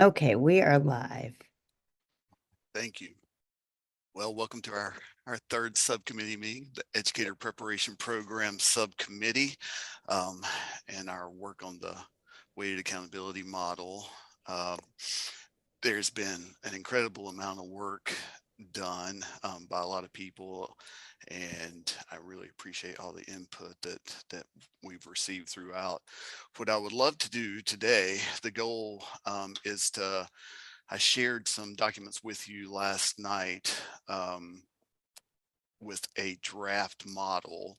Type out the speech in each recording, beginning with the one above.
Okay, we are live. Thank you. Well, welcome to our third subcommittee meeting, the Educator Preparation Program Subcommittee, um, and our work on the weighted accountability model. Um, there's been an incredible amount of work done by a lot of people, and I really appreciate all the input that we've received throughout. What I would love to do today, the goal is to I shared some documents with you last night with a draft model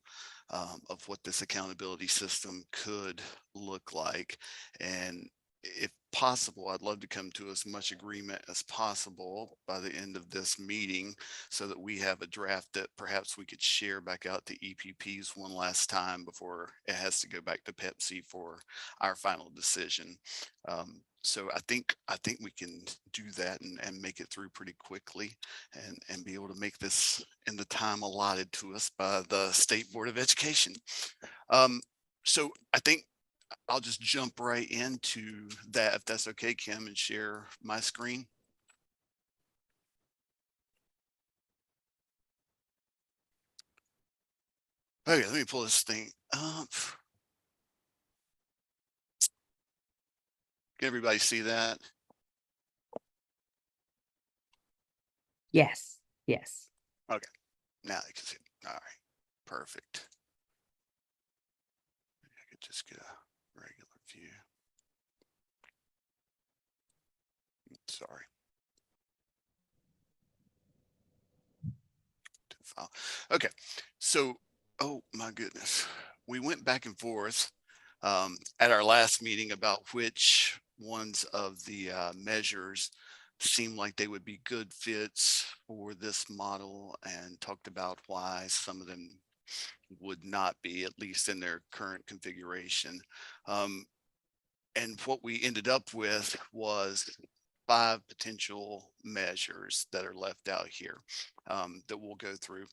of what this accountability system could look like. And if possible, I'd love to come to as much agreement as possible by the end of this meeting so that we have a draft that perhaps we could share back out to EPPs one last time before it has to go back to PEPSC for our final decision. So I think we can do that and make it through pretty quickly and be able to make this in the time allotted to us by the State Board of Education. Um, so I think I'll just jump right into that, if that's okay, Kim, and share my screen. Okay, let me pull this thing up. Can everybody see that? Yes, yes. Okay, now they can see it. All right, perfect. I could just get a regular view. Sorry. Okay, so, oh my goodness, we went back and forth at our last meeting about which ones of the measures seemed like they would be good fits for this model, and talked about why some of them would not be, at least in their current configuration. Um, and what we ended up with was 5 potential measures that are left out here that we'll go through.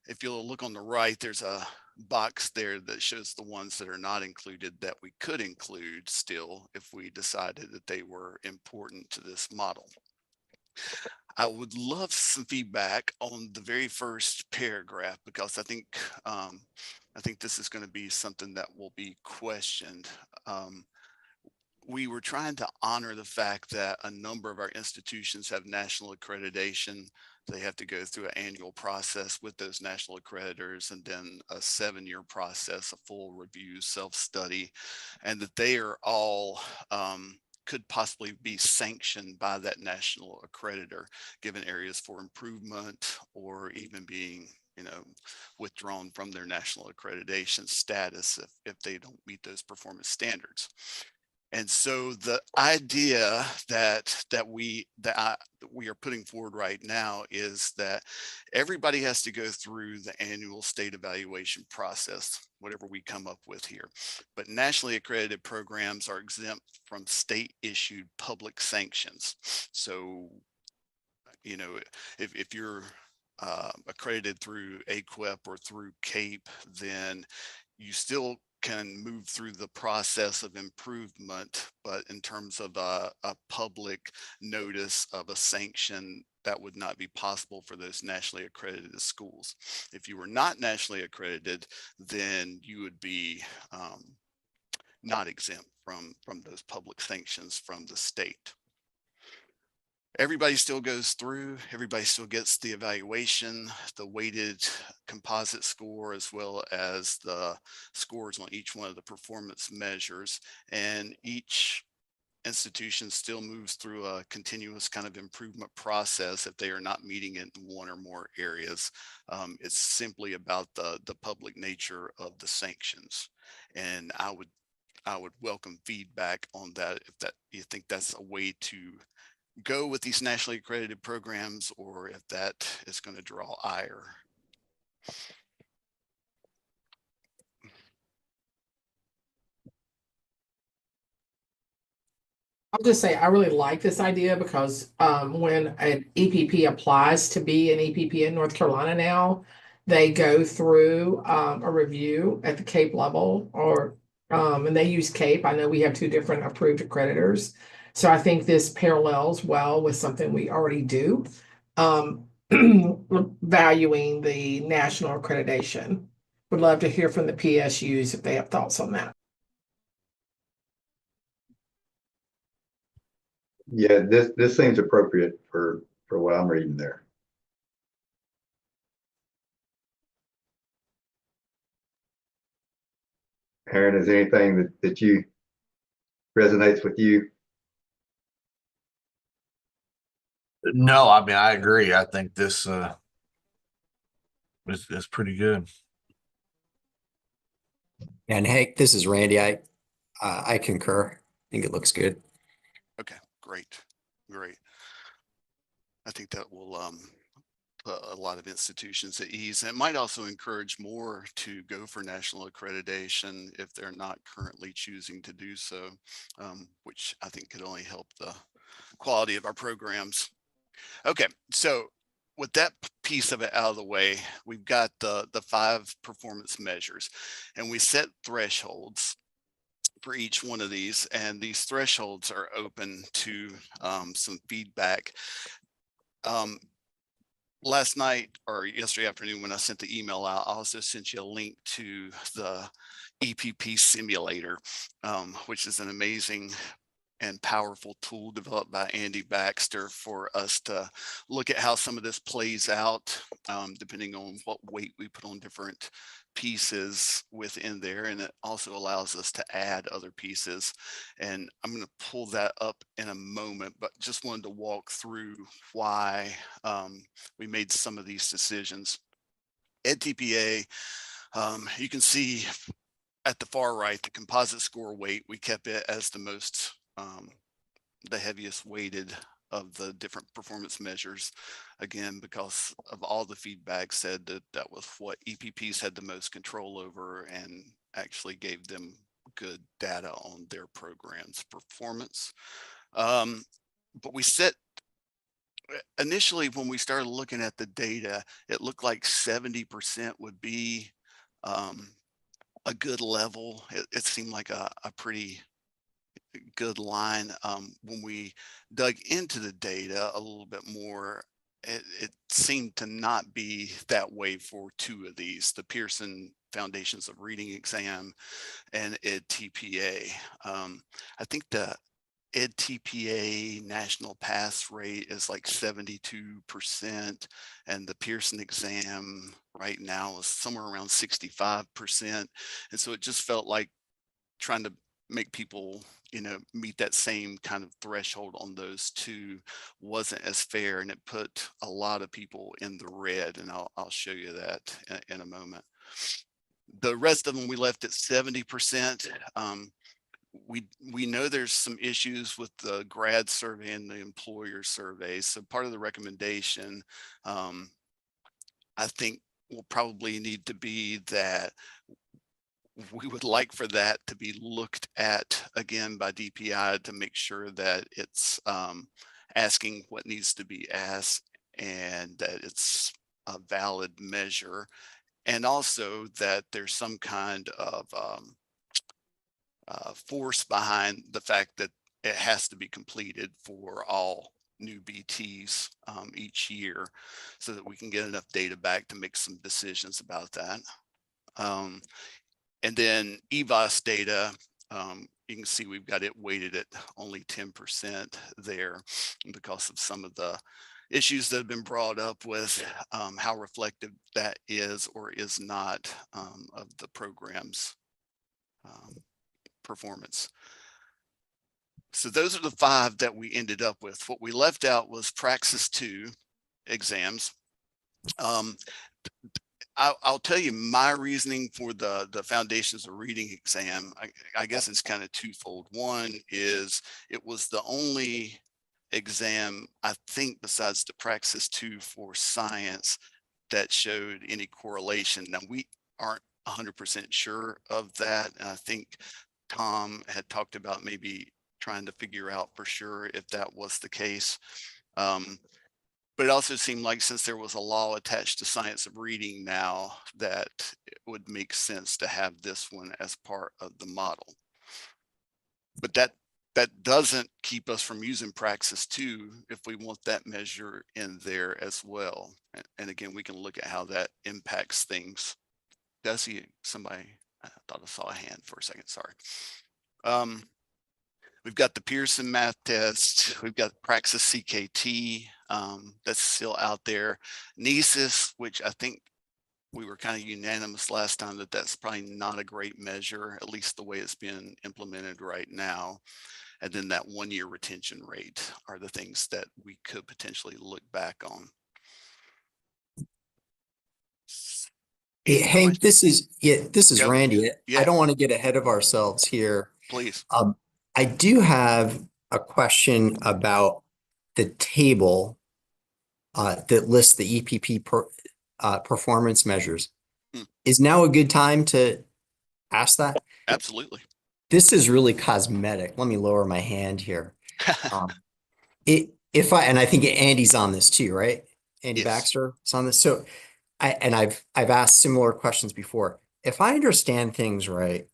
If you'll look on the right, there's a box there that shows the ones that are not included that we could include still if we decided that they were important to this model. I would love some feedback on the very first paragraph, because I think this is going to be something that will be questioned. We were trying to honor the fact that a number of our institutions have national accreditation. They have to go through an annual process with those national accreditors, and then a 7-year process, a full review, self-study, and that they are all could possibly be sanctioned by that national accreditor, given areas for improvement, or even being withdrawn from their national accreditation status if they don't meet those performance standards. And so the idea that we are putting forward right now is that everybody has to go through the annual state evaluation process, whatever we come up with here. But nationally accredited programs are exempt from state issued public sanctions. So, if you're accredited through AQUEP or through CAPE, then you still can move through the process of improvement, but in terms of a public notice of a sanction, that would not be possible for those nationally accredited schools. If you were not nationally accredited, then you would be not exempt from those public sanctions from the state. Everybody still goes through, everybody still gets the evaluation, the weighted composite score, as well as the scores on each one of the performance measures. And each institution still moves through a continuous kind of improvement process if they are not meeting it in one or more areas. It's simply about the public nature of the sanctions. And I would welcome feedback on that, if that you think that's a way to go with these nationally accredited programs, or if that is going to draw ire. I'll just say I really like this idea because when an EPP applies to be an EPP in North Carolina now, they go through a review at the CAPE level, or and they use CAPE. I know we have 2 different approved accreditors, So I think this parallels well with something we already do, valuing the national accreditation. Would love to hear from the PSUs if they have thoughts on that. Yeah, this seems appropriate for what I'm reading there. Aaron, is there anything that you resonates with you? No, I mean, I agree. I think this is pretty good. And Hank, this is Randy. I concur. I think it looks good. Okay, great, great. I think that will put a lot of institutions at ease. And it might also encourage more to go for national accreditation if they're not currently choosing to do so, which I think could only help the quality of our programs. Okay, so with that piece of it out of the way, we've got the 5 performance measures, and we set thresholds for each one of these, and these thresholds are open to some feedback. Last night or yesterday afternoon when I sent the email out, I also sent you a link to the EPP simulator, which is an amazing and powerful tool developed by Andy Baxter for us to look at how some of this plays out, depending on what weight we put on different pieces within there. And it also allows us to add other pieces. And I'm going to pull that up in a moment, but just wanted to walk through why we made some of these decisions. EdTPA, you can see at the far right, the composite score weight, we kept it as the heaviest weighted of the different performance measures, again, because of all the feedback said that that was what EPPs had the most control over and actually gave them good data on their program's performance. But we set, initially when we started looking at the data, it looked like 70% would be a good level. It seemed like a pretty good line. When we dug into the data a little bit more, it seemed to not be that way for 2 of these, the Pearson Foundations of Reading exam and EdTPA. I think the EdTPA national pass rate is like 72%, and the Pearson exam right now is somewhere around 65%. And so it just felt like trying to make people, meet that same kind of threshold on those 2 wasn't as fair, and it put a lot of people in the red, and I'll show you that in a moment. The rest of them we left at 70%. We know there's some issues with the grad survey and the employer survey. So part of the recommendation, I think, will probably need to be that we would like for that to be looked at again by DPI to make sure that it's asking what needs to be asked and that it's a valid measure, and also that there's some kind of force behind the fact that it has to be completed for all new BTs each year, so that we can get enough data back to make some decisions about that. And then EVAS data, you can see we've got it weighted at only 10% there because of some of the issues that have been brought up with how reflective that is or is not of the program's performance. So those are the 5 that we ended up with. What we left out was Praxis 2 exams. I'll tell you my reasoning for the Foundations of Reading exam. I guess it's kind of twofold. One is it was the only exam, I think, besides the Praxis 2 for science that showed any correlation. Now, we aren't 100% sure of that. And I think Tom had talked about maybe trying to figure out for sure if that was the case. But it also seemed like since there was a law attached to science of reading now, that it would make sense to have this one as part of the model. But that doesn't keep us from using Praxis 2 if we want that measure in there as well. And again, we can look at how that impacts things. Did I see somebody? I thought I saw a hand for a second, sorry. We've got the Pearson math test. We've got Praxis CKT, that's still out there. NESIS, which I think we were kind of unanimous last time that that's probably not a great measure, at least the way it's been implemented right now. And then that 1-year retention rate are the things that we could potentially look back on. Hey, Hank, this is Go. Randy. Yeah. I don't want to get ahead of ourselves here. Please. I do have a question about the table that lists the EPP performance measures. Is now a good time to ask that? Absolutely. This is really cosmetic. Let me lower my hand here. And I think Andy's on this too, right? Andy Yes. Baxter is on this. So I've asked similar questions before. If I understand things right,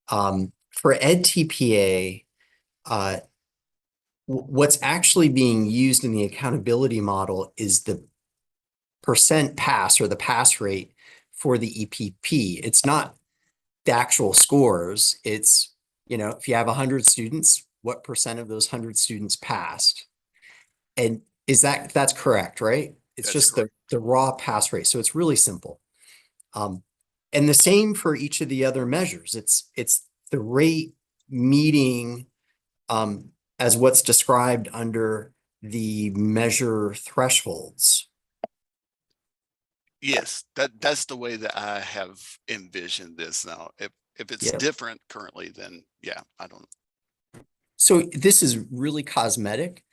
for EdTPA, what's actually being used in the accountability model is the percent pass or the pass rate for the EPP. It's not the actual scores. It's, if you have 100 students, what percent of those 100 students passed? And that's correct, right? It's That's just correct. the raw pass rate. So it's really simple. And the same for each of the other measures. It's the rate meeting as what's described under the measure thresholds. Yes, that's the way that I have envisioned this now. If it's different currently, then yeah, I don't. So this is really cosmetic.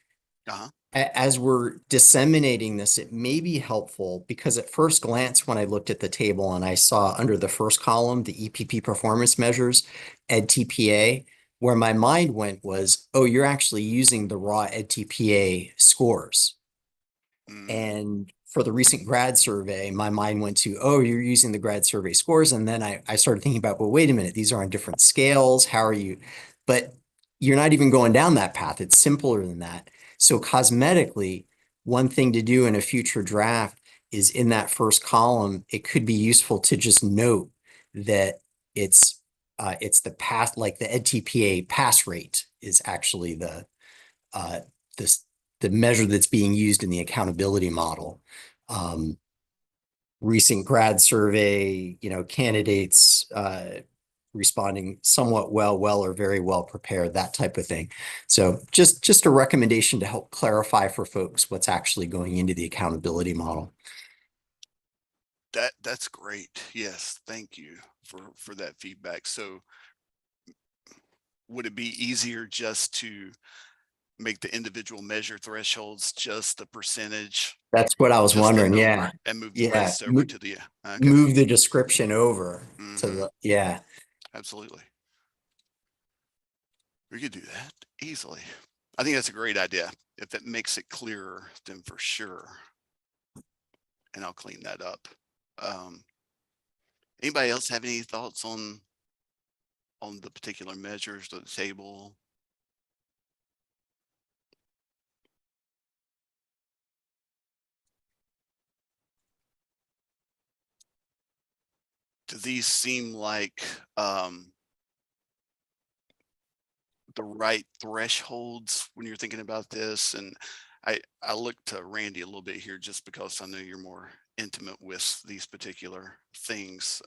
As we're disseminating this, it may be helpful because at first glance, when I looked at the table and I saw under the first column, the EPP performance measures, EdTPA, where my mind went was, oh, you're actually using the raw EdTPA scores. And for the recent grad survey, my mind went to, oh, you're using the grad survey scores. And then I started thinking about, well, wait a minute, these are on different scales. How are you? But you're not even going down that path. It's simpler than that. So cosmetically, one thing to do in a future draft is in that first column, it could be useful to just note that it's the pass, like the EdTPA pass rate is actually the measure that's being used in the accountability model. Recent grad survey, candidates responding somewhat well or very well prepared, that type of thing. So just a recommendation to help clarify for folks what's actually going into the accountability model. That's great. Yes, thank you for that feedback. So would it be easier just to make the individual measure thresholds just the percentage? That's what I was wondering. Yeah. And move the rest over to the move the description over to the Absolutely. We could do that easily. I think that's a great idea. If it makes it clearer, then for sure. And I'll clean that up. Anybody else have any thoughts on the particular measures of the table? Do these seem like the right thresholds when you're thinking about this? And I look to Randy a little bit here just because I know you're more intimate with these particular things.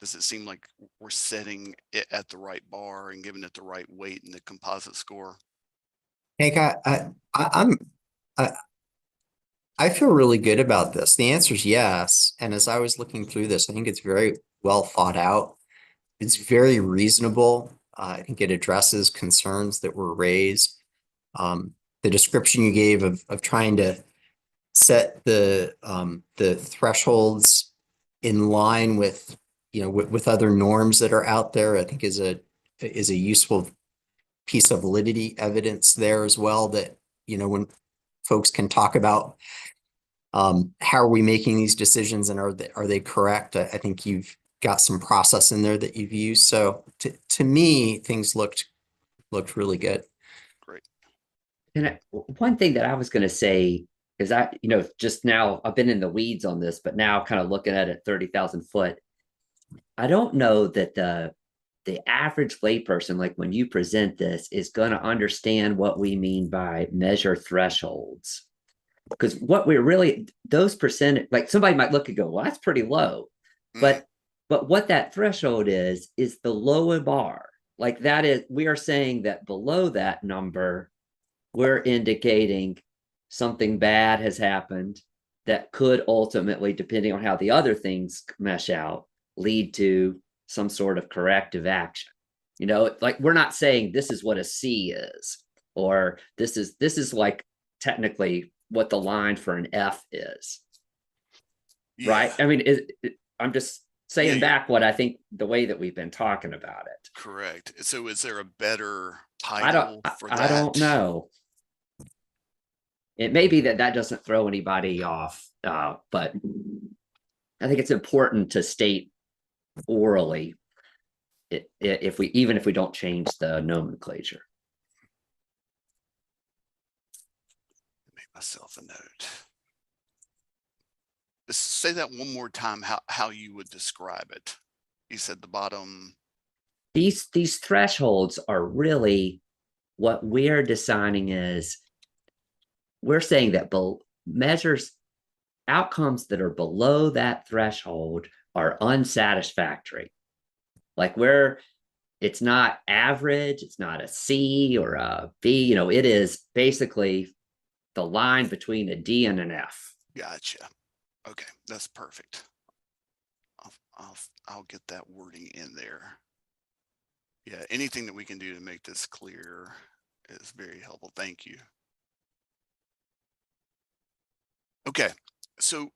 Does it seem like we're setting it at the right bar and giving it the right weight in the composite score? Hank, I feel really good about this. The answer is yes. And as I was looking through this, I think it's very well thought out. It's very reasonable. I think it addresses concerns that were raised. The description you gave of trying to set the thresholds in line with with other norms that are out there, I think is a useful piece of validity evidence there as well, that when folks can talk about how are we making these decisions and are they correct? I think you've got some process in there that you've used. So to me, things looked looked really good. Great. And one thing that I was going to say is just now I've been in the weeds on this, but now kind of looking at it 30,000 foot, I don't know that the average layperson, like when you present this, is going to understand what we mean by measure thresholds. Because what we're really, those percent, like somebody might look and go, well, that's pretty low. But what that threshold is the lower bar. Like that is, we are saying that below that number, we're indicating something bad has happened that could ultimately, depending on how the other things mesh out, lead to some sort of corrective action. Like we're not saying this is what a C is, or this is like technically what the line for an F is. Yeah. Right? I mean, I'm just saying back what I think the way that we've been talking about it. Correct. So is there a better title for that? I don't know. It may be that doesn't throw anybody off, but I think it's important to state orally if we don't change the nomenclature. Make myself a note. Say that one more time, how you would describe it. You said the bottom. These thresholds are really what we're designing is, we're saying that measures outcomes that are below that threshold are unsatisfactory. Like it's not average, it's not a C or a B, it is basically the line between a D and an F. Gotcha. Okay, that's perfect. I'll get that wording in there. Yeah, anything that we can do to make this clear is very helpful. Thank you. Okay, so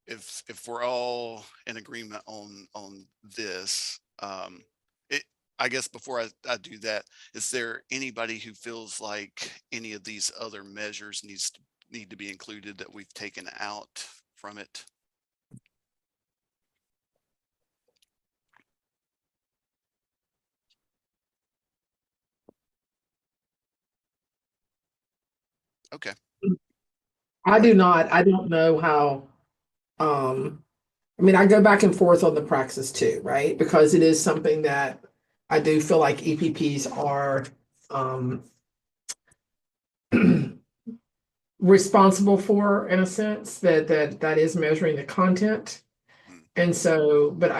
if we're all in agreement on this, I guess before I do that, is there anybody who feels like any of these other measures need to be included that we've taken out from it? Okay. I do not. I don't know how, I mean, I go back and forth on the praxis too, right? Because it is something that I do feel like EPPs are, responsible for, in a sense, that is measuring the content. And so, but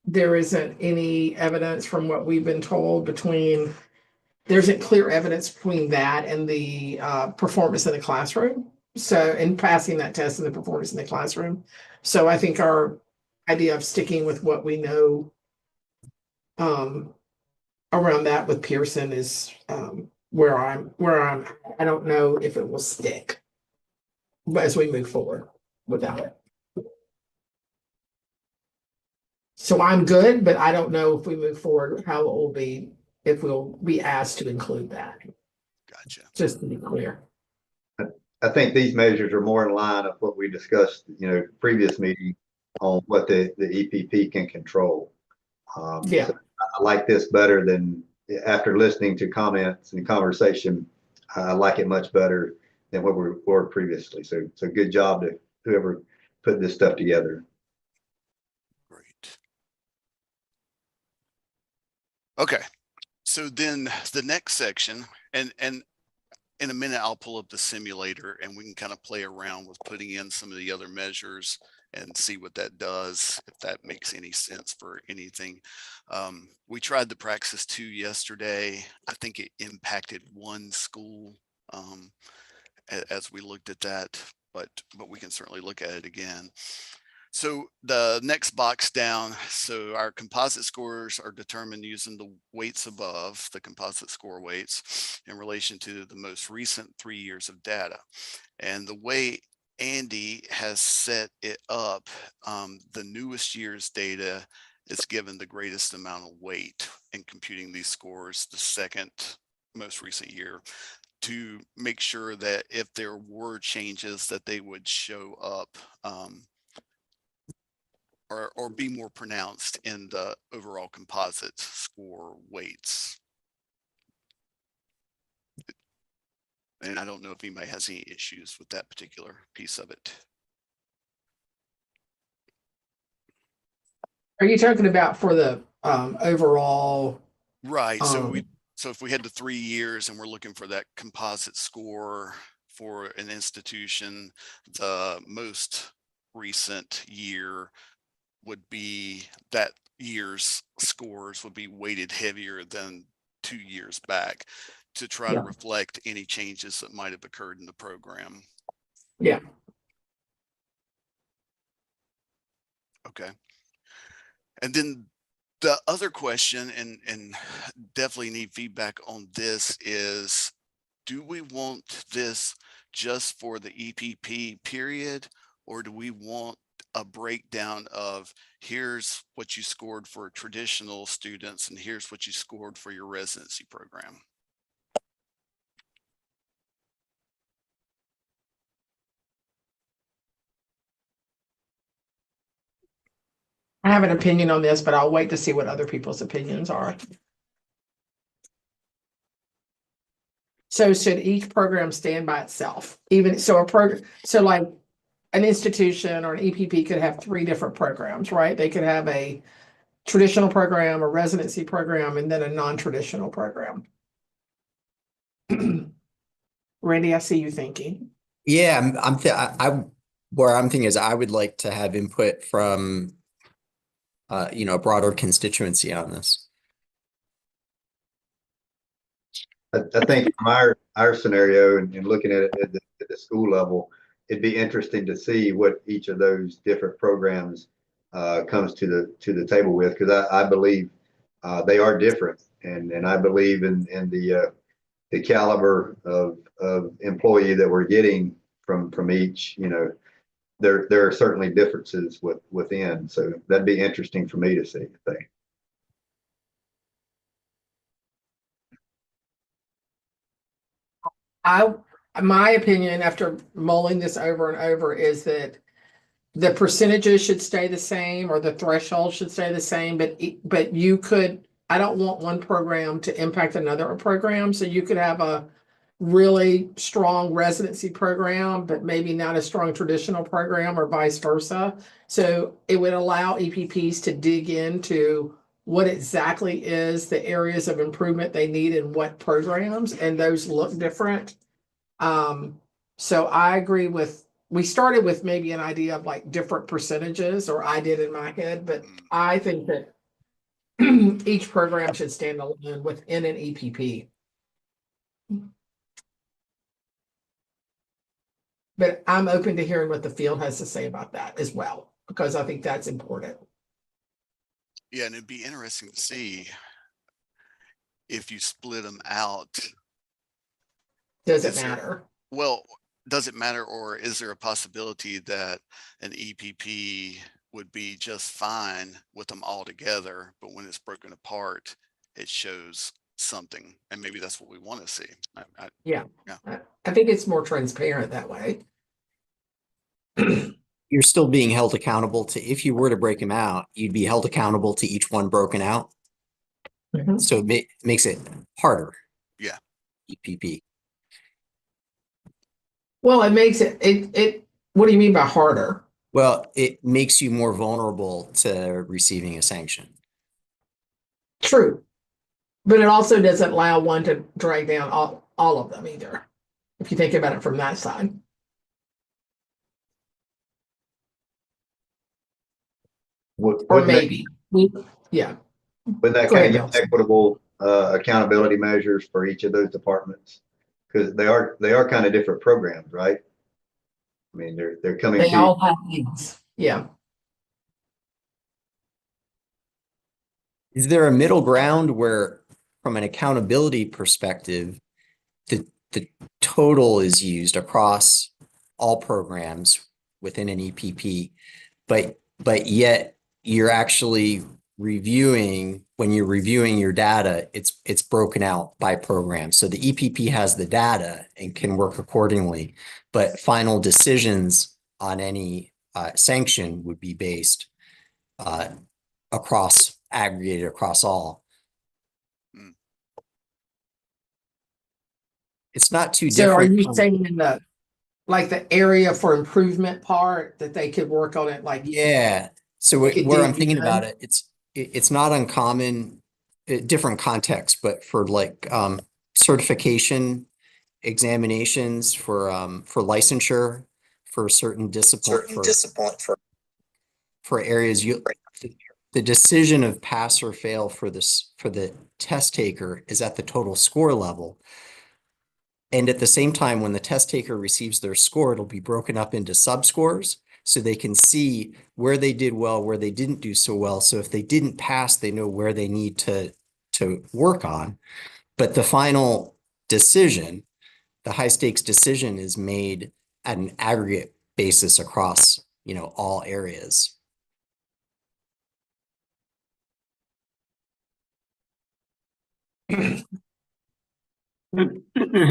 there isn't any evidence from what we've been told there isn't clear evidence between that and the performance in the classroom. So, in passing that test and the performance in the classroom. So I think our idea of sticking with what we know around that with Pearson is where I don't know if it will stick, but as we move forward without it. So I'm good, but I don't know if we move forward, how it will be, if we'll be asked to include that. Gotcha. Just to be clear. I think these measures are more in line of what we discussed, previous meeting on what the EPP can control. Yeah. So I like this better than, after listening to comments and conversation, I like it much better than what we were previously. So good job to whoever put this stuff together. Great. Okay. So then the next section, and in a minute, I'll pull up the simulator and we can kind of play around with putting in some of the other measures and see what that does, if that makes any sense for anything. We tried the Praxis 2 yesterday. I think it impacted one school as we looked at that, but we can certainly look at it again. So the next box down, so our composite scores are determined using the weights above, the composite score weights, in relation to the most recent 3 years of data. And the way Andy has set it up, the newest year's data is given the greatest amount of weight in computing these scores, the second most recent year, to make sure that if there were changes that they would show up or be more pronounced in the overall composite score weights. And I don't know if anybody has any issues with that particular piece of it. Are you talking about for the overall? Right. So if we had the 3 years and we're looking for that composite score for an institution, the most recent year would be that year's scores would be weighted heavier than 2 years back to try to reflect any changes that might have occurred in the program. Yeah. Okay. And then the other question, and definitely need feedback on this, is do we want this just for the EPP period, or do we want a breakdown of here's what you scored for traditional students and here's what you scored for your residency program? I have an opinion on this, but I'll wait to see what other people's opinions are. So should each program stand by itself? Even so, so like an institution or an EPP could have 3 different programs, right? They could have a traditional program, a residency program, and then a non-traditional program. Randy, I see you thinking. Yeah, where I'm thinking is I would like to have input from a broader constituency on this. I think from our scenario and looking at it at the school level, it'd be interesting to see what each of those different programs comes to the table with, because I believe they are different, and I believe in the caliber of employee that we're getting from each. There are certainly differences within, so that'd be interesting for me to see. I think. My opinion after mulling this over and over is that the percentages should stay the same, or the threshold should stay the same, but you could, I don't want one program to impact another program. So you could have a really strong residency program, but maybe not a strong traditional program, or vice versa. So it would allow EPPs to dig into what exactly is the areas of improvement they need in what programs, and those look different. So I agree we started with maybe an idea of like different percentages, or I did in my head, but I think that each program should stand alone within an EPP. But I'm open to hearing what the field has to say about that as well, because I think that's important. Yeah, and it'd be interesting to see if you split them out. Does it matter? Well, does it matter, or is there a possibility that an EPP would be just fine with them all together, but when it's broken apart, it shows something, and maybe that's what we want to see. Yeah. I think it's more transparent that way. You're still being held accountable to, if you were to break them out, you'd be held accountable to each one broken out. So it makes it harder. Yeah. EPP. Well, it makes it, what do you mean by harder? Well, it makes you more vulnerable to receiving a sanction. True. But it also doesn't allow one to drag down all of them either, if you think about it from that side. Or maybe. Yeah. Would that kind of give equitable accountability measures for each of those departments? Because they are kind of different programs, right? I mean, they're coming. They all have needs. Yeah. Is there a middle ground where, from an accountability perspective, the total is used across all programs within an EPP, but yet you're actually reviewing, when you're reviewing your data, it's broken out by program. So the EPP has the data and can work accordingly, but final decisions on any sanction would be based aggregated across all. Mm. It's not too So are different. you saying in the, like the area for improvement part that they could work on it like? Yeah. So Like it where did I'm thinking about even? it, it's not uncommon, different context, but for like certification examinations for licensure for certain discipline for areas the decision of pass or fail for the test taker is at the total score level. And at the same time, when the test taker receives their score, it'll be broken up into subscores so they can see where they did well, where they didn't do so well. So if they didn't pass, they know where they need to work on. But the final decision, the high stakes decision, is made at an aggregate basis across, all areas. This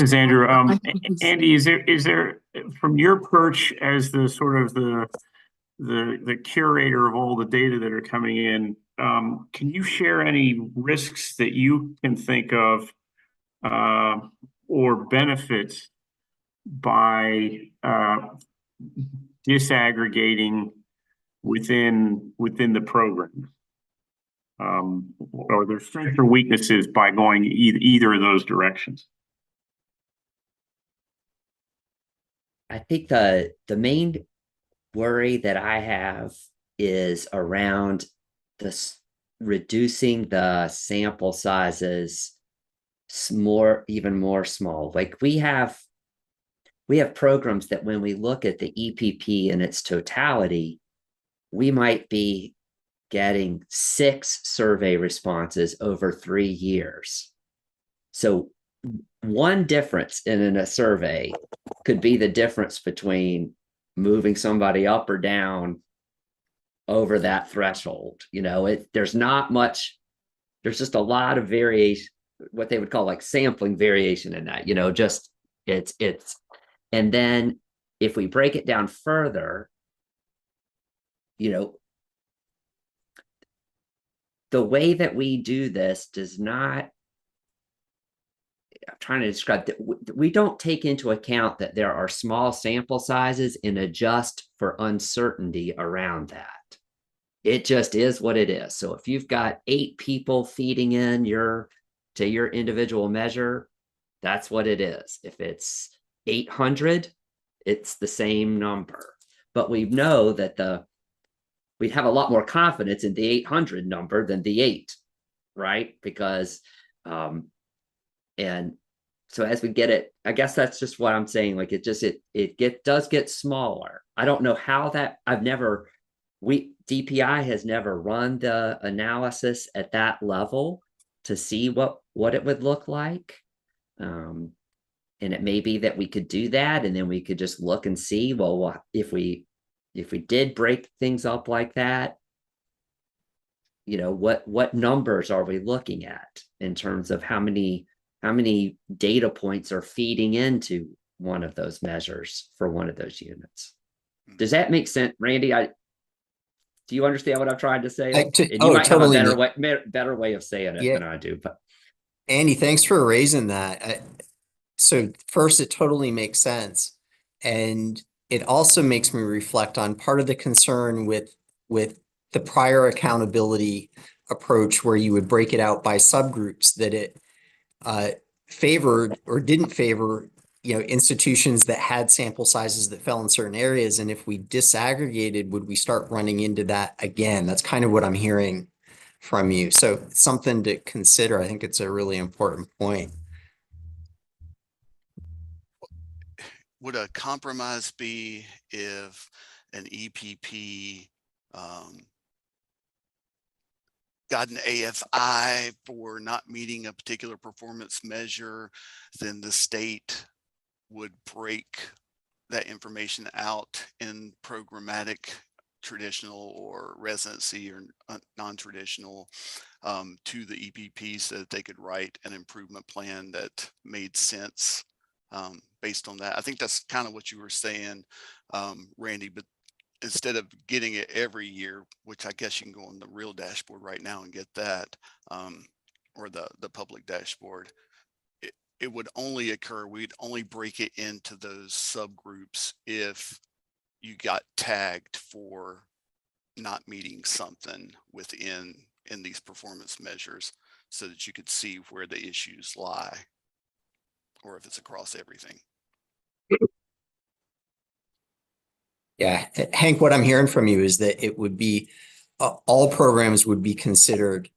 is Andrew. I think it's- Andy, is there from your perch as the sort of the curator of all the data that are coming in, can you share any risks that you can think of or benefits by disaggregating within the program? Or their strengths or weaknesses by going either of those directions? I think the main worry that I have is around this reducing the sample sizes even more small. Like we have programs that when we look at the EPP in its totality, we might be getting 6 survey responses over 3 years. So one difference in a survey could be the difference between moving somebody up or down over that threshold. There's not much, there's just a lot of variation, what they would call like sampling variation in that, just it's, and then if we break it down further, the way that we do this does not, I'm trying to describe that we don't take into account that there are small sample sizes and adjust for uncertainty around that. It just is what it is. So if you've got 8 people feeding in to your individual measure, that's what it is. If it's 800, it's the same number. But we know that we'd have a lot more confidence in the 800 number than the 8, right? Because and so as we get it, I guess that's just what I'm saying. Like it does get smaller. I don't know how that, DPI has never run the analysis at that level to see what it would look like. And it may be that we could do that, and then we could just look and see, well, if we did break things up like that, what numbers are we looking at in terms of how many data points are feeding into one of those measures for one of those units? Does that make sense, Randy? Do you understand what I'm trying to say? And you might totally have a better way of saying it than I do. But Andy, thanks for raising that. So first, it totally makes sense. And it also makes me reflect on part of the concern with the prior accountability approach, where you would break it out by subgroups, that it favored or didn't favor, institutions that had sample sizes that fell in certain areas. And if we disaggregated, would we start running into that again? That's kind of what I'm hearing from you. So it's something to consider. I think it's a really important point. Would a compromise be if an EPP got an AFI for not meeting a particular performance measure, then the state would break that information out in programmatic, traditional or residency or non-traditional to the EPP, so that they could write an improvement plan that made sense based on that? I think that's kind of what you were saying, Randy, but instead of getting it every year, which I guess you can go on the real dashboard right now and get that, or the public dashboard, it would only occur, we'd only break it into those subgroups if you got tagged for not meeting something in these performance measures, so that you could see where the issues lie, or if it's across everything. Yeah, Hank, what I'm hearing from you is that it would be, all programs would be considered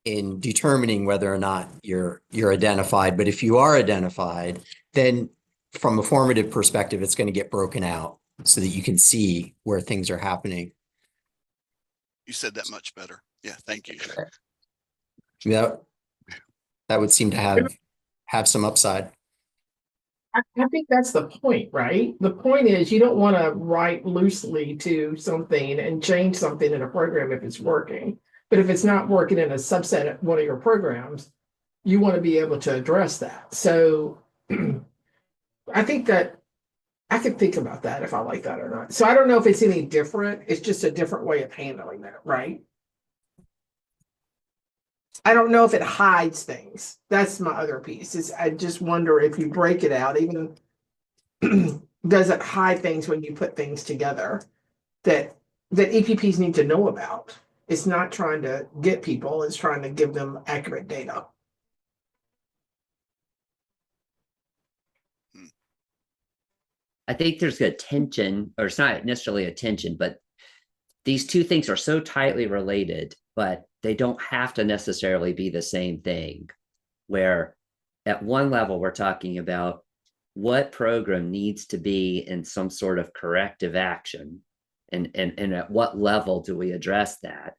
in determining whether or not you're identified. But if you are identified, then from a formative perspective, it's going to get broken out so that you can see where things are happening. You said that much better. Yeah, thank you. Yeah, that would seem to have some upside. I think that's the point, right? The point is you don't want to write loosely to something and change something in a program if it's working. But if it's not working in a subset of one of your programs, you want to be able to address that. So I think that I could think about that if I like that or not. So I don't know if it's any different. It's just a different way of handling that, right? I don't know if it hides things. That's my other piece. Is I just wonder if you break it out, even does it hide things when you put things together that EPPs need to know about? It's not trying to get people, it's trying to give them accurate data. I think there's a tension, or it's not necessarily a tension, but these two things are so tightly related, but they don't have to necessarily be the same thing. Where at one level, we're talking about what program needs to be in some sort of corrective action, and at what level do we address that,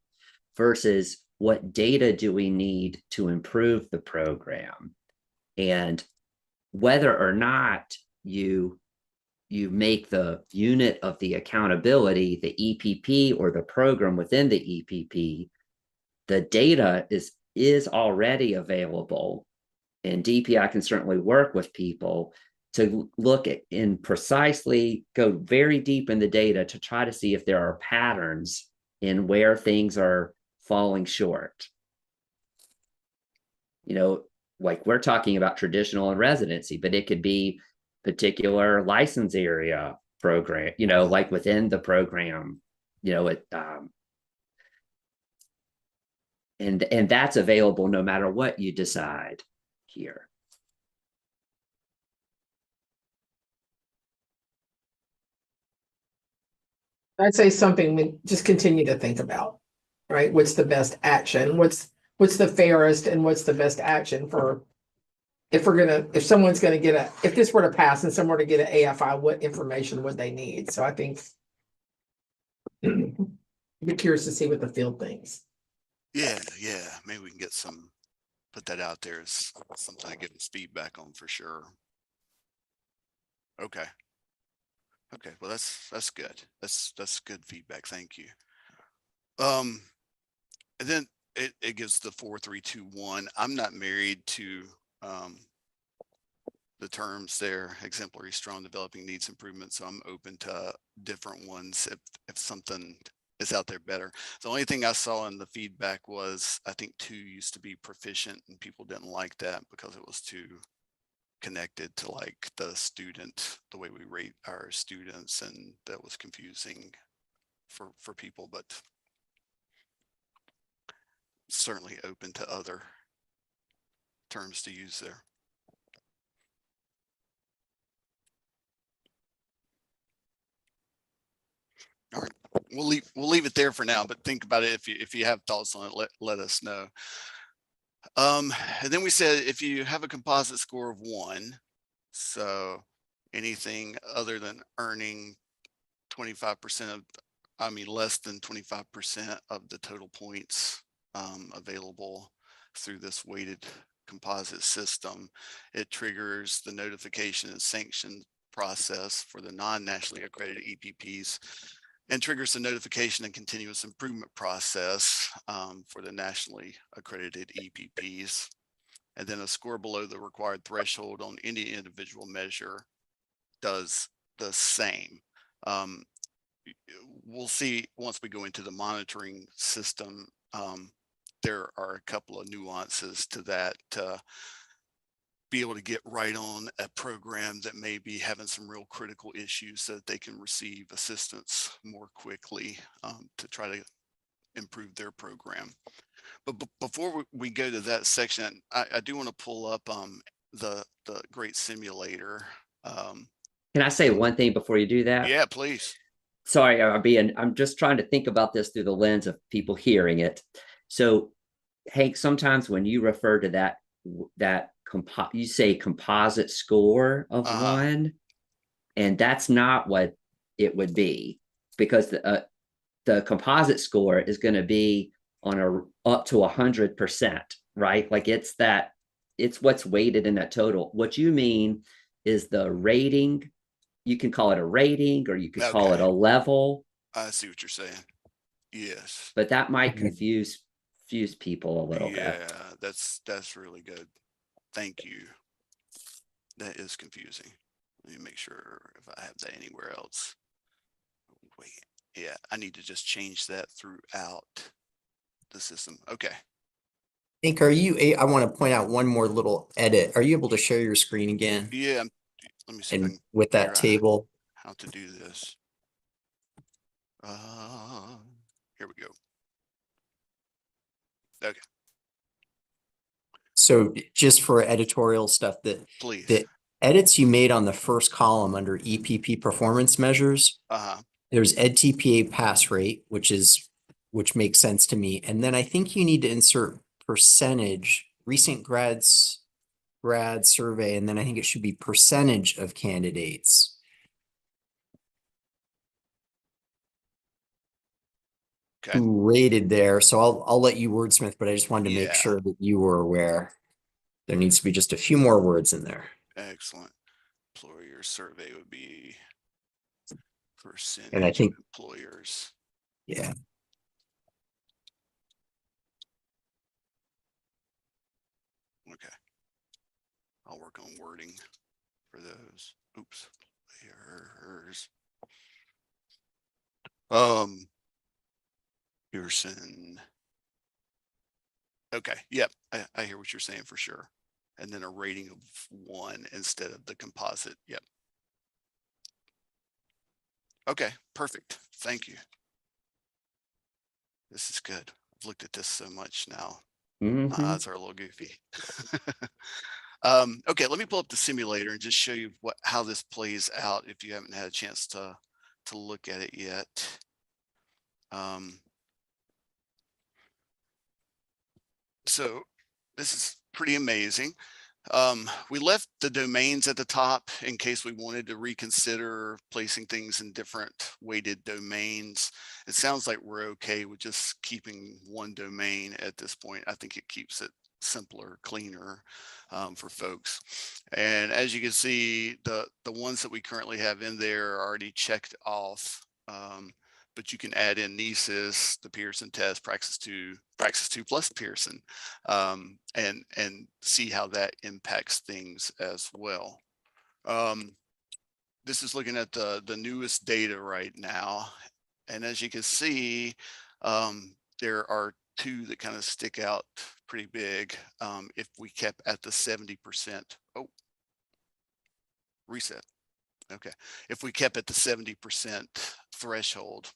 versus what data do we need to improve the program, and whether or not you make the unit of the accountability the EPP or the program within the EPP, the data is already available, and DPI can certainly work with people to look at and precisely go very deep in the data to try to see if there are patterns in where things are falling short. You know, like we're talking about traditional and residency, but it could be particular license area program, you know, like within the program, you know, and that's available no matter what you decide here. I'd say something we just continue to think about, right? What's the best action? What's the fairest and what's the best action for if someone's gonna get if this were to pass and someone were to get an AFI, what information would they need? So I think be curious to see what the field thinks. Yeah, maybe we can get put that out there as something to give us feedback on for sure. Okay, well, that's good. That's good feedback. Thank you. And then it gives the 4, 3, 2, 1. I'm not married to the terms there: exemplary, strong, developing, needs improvement. So I'm open to different ones if something is out there better. The only thing I saw in the feedback was, I think 2 used to be proficient, and people didn't like that because it was too connected to like the way we rate our students, and that was confusing for people, but certainly open to other terms to use there. All right, we'll leave it there for now, but think about it. If you have thoughts on it, let us know. And then we said if you have a composite score of 1, so anything other than earning 25% of, less than 25% of the total points available through this weighted composite system, it triggers the notification and sanction process for the non-nationally accredited EPPs, and triggers the notification and continuous improvement process for the nationally accredited EPPs. And then a score below the required threshold on any individual measure does the same. we'll see once we go into the monitoring system. There are a couple of nuances to that. Be able to get right on a program that may be having some real critical issues so that they can receive assistance more quickly to try to improve their program. But before we go to that section, I do want to pull up the great simulator. Can I say one thing before you do that? Yeah, please. Sorry, I'm just trying to think about this through the lens of people hearing it. So, Hank, sometimes when you refer to that you say composite score of one, and that's not what it would be, because the composite score is going to be on up to 100%, right? Like it's what's weighted in that total. What you mean is the rating. You can call it a rating, or you could call it a level. I see what you're saying. Yes. But that might confuse people a little bit. Yeah, that's really good. Thank you. That is confusing. Let me make sure if I have that anywhere else. Wait, yeah, I need to just change that throughout the system. Okay. Hank, I want to point out one more little edit. Are you able to share your screen again? Yeah, let me see if I And can with that figure out table? how to do this. Here we go. Okay, So just for editorial stuff, please. the edits you made on the first column under EPP performance measures, there's EdTPA pass rate, which makes sense to me. And then I think you need to insert percentage, recent grad survey, and then I think it should be percentage of candidates. Okay. Who rated there. So I'll let you wordsmith, but I just wanted to make sure that you were aware. There needs to be just a few more words in there. Excellent. Employer survey would be percentage And I think of employers. Yeah. Okay. I'll work on wording for those. Oops. Pearson. Okay. Yep. I hear what you're saying for sure. And then a rating of 1 instead of the composite. Yep. Okay. Perfect. Thank you. This is good. I've looked at this so much now. My eyes are a little goofy. Okay, let me pull up the simulator and just show you how this plays out if you haven't had a chance to look at it yet. So this is pretty amazing. We left the domains at the top in case we wanted to reconsider placing things in different weighted domains. It sounds like we're okay with just keeping one domain at this point. I think it keeps it simpler, cleaner for folks. And as you can see, the ones that we currently have in there are already checked off. But you can add in NESIS, the Pearson test, Praxis 2 plus Pearson, and see how that impacts things as well. This is looking at the newest data right now. And as you can see, there are 2 that kind of stick out pretty big. If we kept at the 70%, reset. Okay. If we kept at the 70% threshold,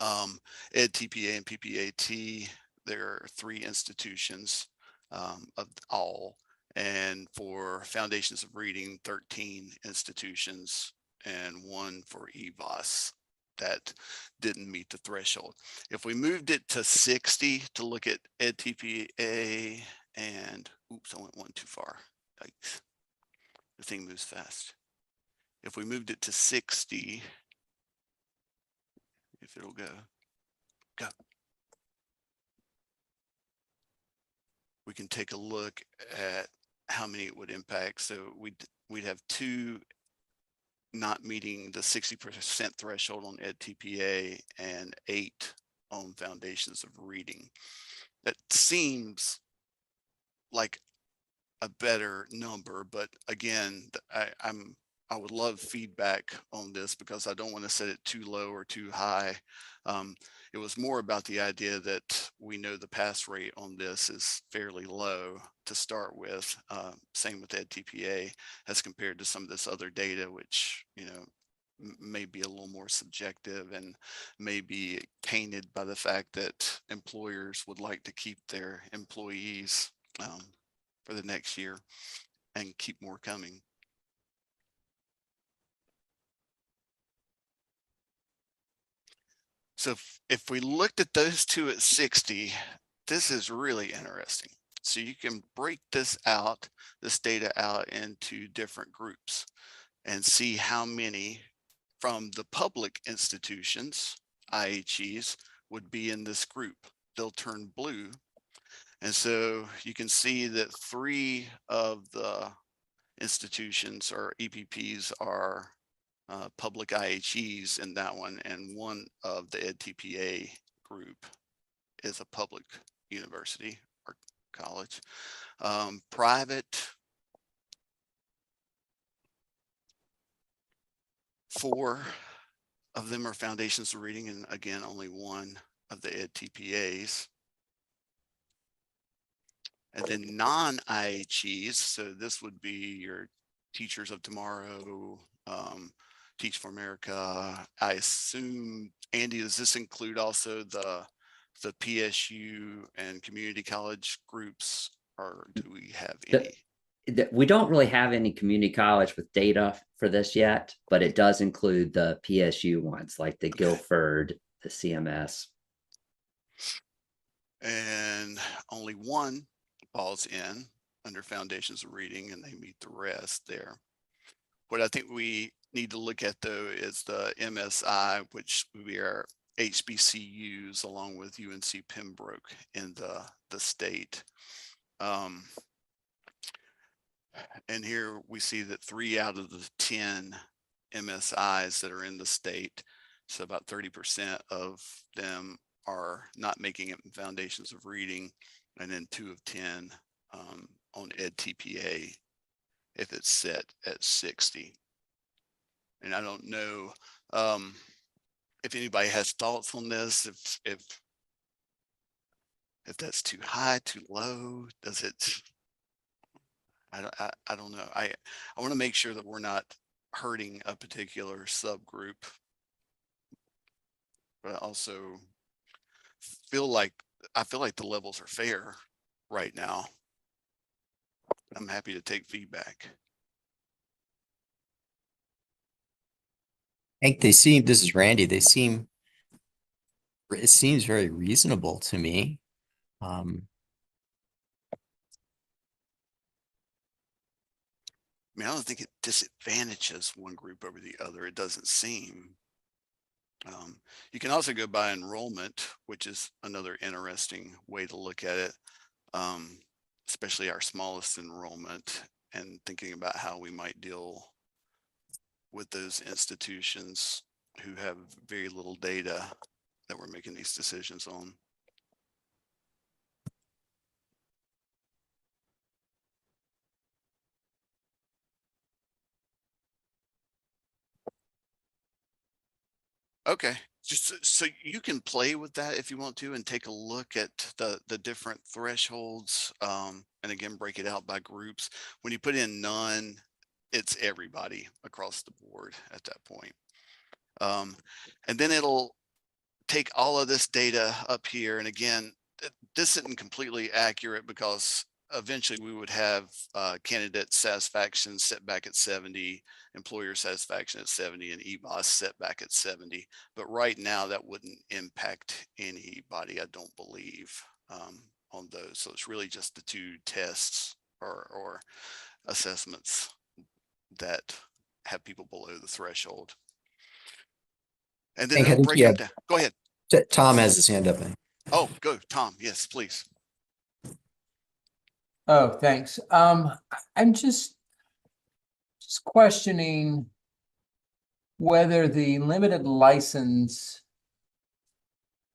EdTPA and PPAT, there are 3 institutions of all, and for Foundations of Reading, 13 institutions and 1 for EVOS that didn't meet the threshold. If we moved it to 60 to look at EdTPA and, oops, I went one too far. Yikes. The thing moves fast. If we moved it to 60, if it'll go. We can take a look at how many it would impact. So we'd have 2 not meeting the 60% threshold on EdTPA and 8 on Foundations of Reading. That seems like a better number, but again, I would love feedback on this because I don't want to set it too low or too high. It was more about the idea that we know the pass rate on this is fairly low to start with. Same with EdTPA as compared to some of this other data, which, you know, may be a little more subjective and may be tainted by the fact that employers would like to keep their employees for the next year and keep more coming. So if we looked at those two at 60, this is really interesting. So you can break this data out into different groups and see how many from the public institutions, IHEs, would be in this group. They'll turn blue. And so you can see that 3 of the institutions or EPPs are public IHEs in that one, and 1 of the EdTPA group is a public university or college. Private, 4 of them are foundations of reading, and again, only 1 of the EdTPAs. And then non-IHEs, so this would be your Teachers of Tomorrow, Teach for America. I assume, Andy, does this include also the PSU and community college groups, or do we have any? We don't really have any community college with data for this yet, but it does include the PSU ones like the Guilford, the CMS. And only 1 falls in under Foundations of Reading, and they meet the rest there. What I think we need to look at, though, is the MSI, which we are HBCUs along with UNC Pembroke in the state. And here we see that 3 out of the 10 MSIs that are in the state, so about 30% of them are not making it in Foundations of Reading, and then 2 of 10 on EdTPA if it's set at 60. And I don't know if anybody has thoughts on this, if that's too high, too low. Does it? I don't know. I want to make sure that we're not hurting a particular subgroup, but I also feel like the levels are fair right now. I'm happy to take feedback. Hank, this is Randy. It seems very reasonable to me. I mean, I don't think it disadvantages one group over the other. It doesn't seem. You can also go by enrollment, which is another interesting way to look at it, especially our smallest enrollment, and thinking about how we might deal with those institutions who have very little data that we're making these decisions on. Okay, just so you can play with that if you want to, and take a look at the different thresholds, and again, break it out by groups. When you put in none, it's everybody across the board at that point. And then it'll take all of this data up here. And again, this isn't completely accurate because eventually we would have candidate satisfaction set back at 70, employer satisfaction at 70, and EBOS set back at 70. But right now that wouldn't impact anybody, I don't believe, on those. So it's really just the 2 tests or assessments that have people below the threshold. And then they'll break them down. Go ahead. Tom has his hand up. Oh, go, Tom. Yes, please. Oh, thanks. I'm just questioning whether the limited license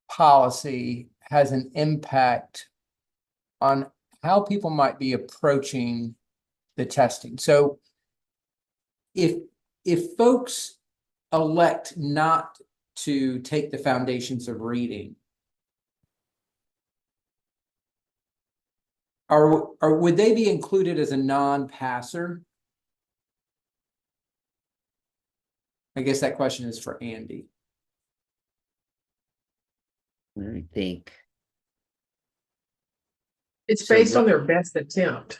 policy has an impact on how people might be approaching the testing. So if if folks elect not to take the foundations of reading, would they be included as a non-passer? I guess that question is for Andy. I think It's So based on what- their best attempt.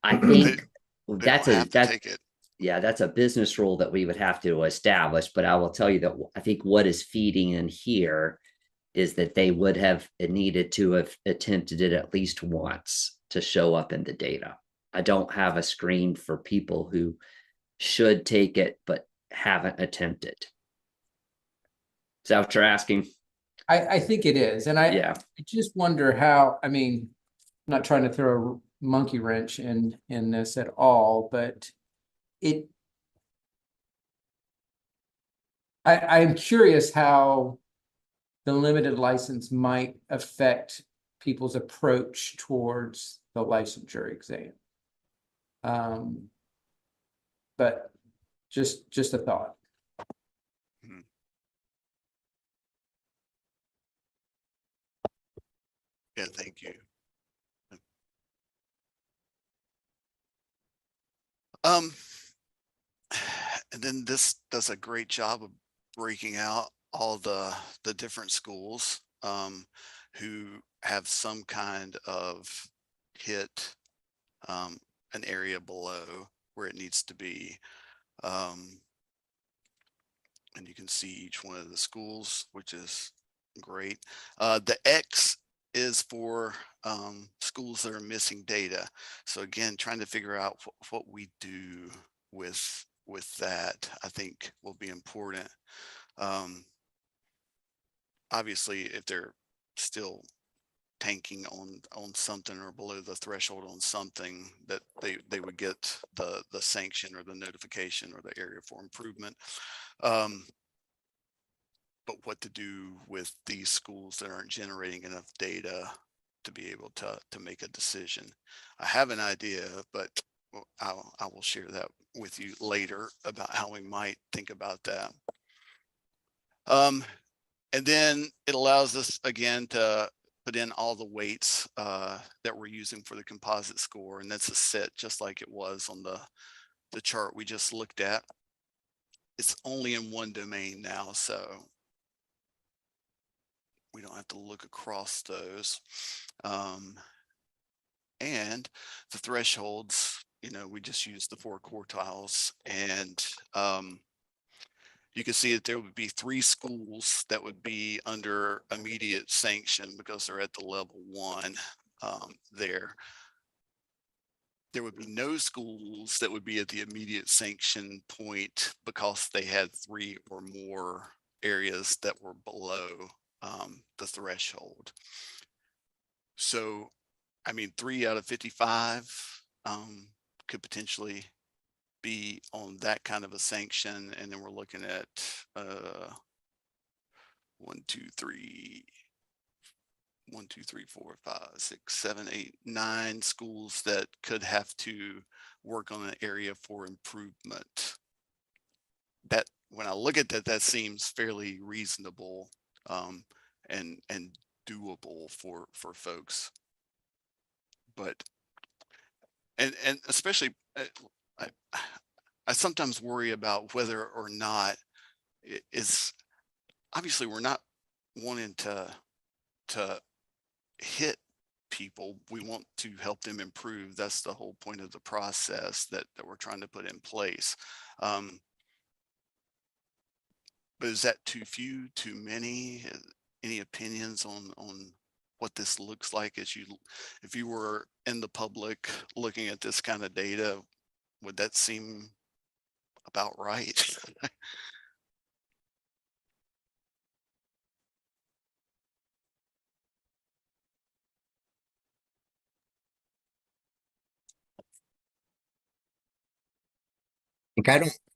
I think They that's don't a have to take it. yeah, that's a business rule that we would have to establish. But I will tell you that I think what is feeding in here is that they would have needed to have attempted it at least once to show up in the data. I don't have a screen for people who should take it but haven't attempted. Is that what you're asking? I think it is. And I just wonder how, I mean, I'm not trying to throw a monkey wrench in this at all, but I'm curious how the limited license might affect people's approach towards the licensure exam. But just a thought. Yeah, thank you. And then this does a great job of breaking out all the different schools who have some kind of hit an area below where it needs to be. And you can see each one of the schools, which is great. The X is for schools that are missing data. So again, trying to figure out what we do with that, I think will be important. Obviously, if they're still tanking on something or below the threshold on something, that they would get the sanction or the notification or the area for improvement. But what to do with these schools that aren't generating enough data to be able to make a decision. I have an idea, but I will share that with you later about how we might think about that. And then it allows us again to put in all the weights that we're using for the composite score, and that's a set just like it was on the chart we just looked at. It's only in one domain now, so we don't have to look across those. And the thresholds, you know, we just use the 4 quartiles, and you can see that there would be 3 schools that would be under immediate sanction because they're at the level 1 there. There would be no schools that would be at the immediate sanction point because they had 3 or more areas that were below the threshold. So, I mean, 3 out of 55 could potentially be on that kind of a sanction. And then we're looking at 1, 2, 3, 4, 5, 6, 7, 8, 9 schools that could have to work on an area for improvement. That, when I look at that, that seems fairly reasonable and doable for folks. But and especially I sometimes worry about whether or not it is, obviously we're not wanting to hit people. We want to help them improve. That's the whole point of the process that we're trying to put in place. But is that too few, too many? Any opinions on what this looks like if you were in the public looking at this kind of data? Would that seem about right?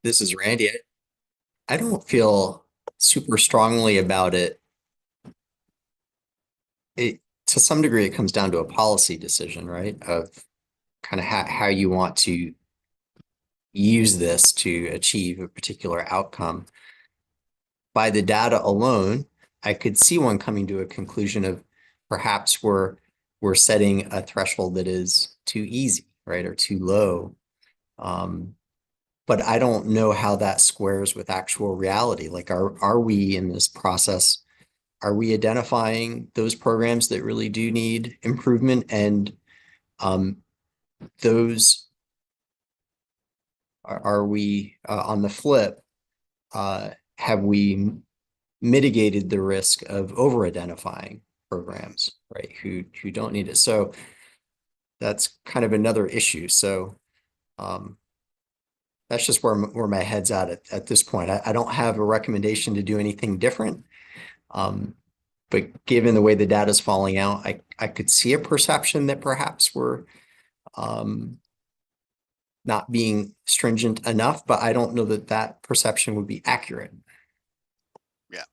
This is Randy. I don't feel super strongly about it. To some degree, it comes down to a policy decision, right? Of kind of how you want to use this to achieve a particular outcome. By the data alone, I could see one coming to a conclusion of perhaps we're setting a threshold that is too easy, right, or too low. But I don't know how that squares with actual reality. Like, are we in this process, are we identifying those programs that really do need improvement, and those are we on the flip, have we mitigated the risk of over identifying programs, right, who don't need it? So that's kind of another issue. So that's just where my head's at this point. I don't have a recommendation to do anything different. But given the way the data is falling out, I could see a perception that perhaps we're not being stringent enough, but I don't know that that perception would be accurate. Yeah.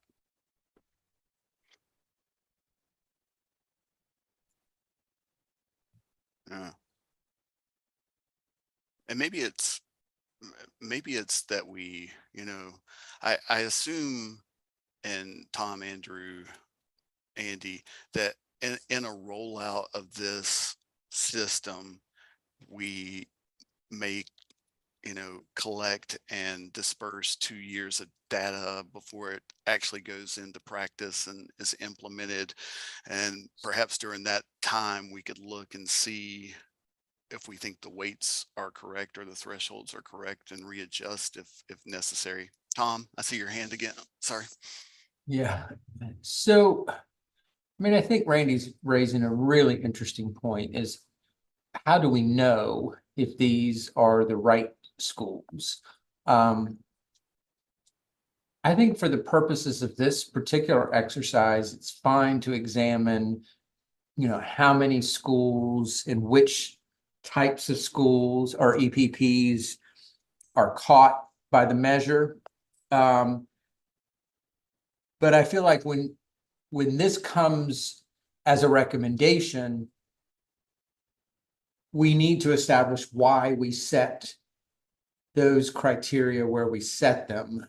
And maybe it's that we, I assume, and Tom, Andrew, Andy, that in a rollout of this system, we may, collect and disperse 2 years of data before it actually goes into practice and is implemented. And perhaps during that time, we could look and see if we think the weights are correct or the thresholds are correct, and readjust if necessary. Tom, I see your hand again. Sorry. Yeah. So, I mean, I think Randy's raising a really interesting point, is how do we know if these are the right schools? I think for the purposes of this particular exercise, it's fine to examine, how many schools and which types of schools or EPPs are caught by the measure. But I feel like when this comes as a recommendation, we need to establish why we set those criteria where we set them,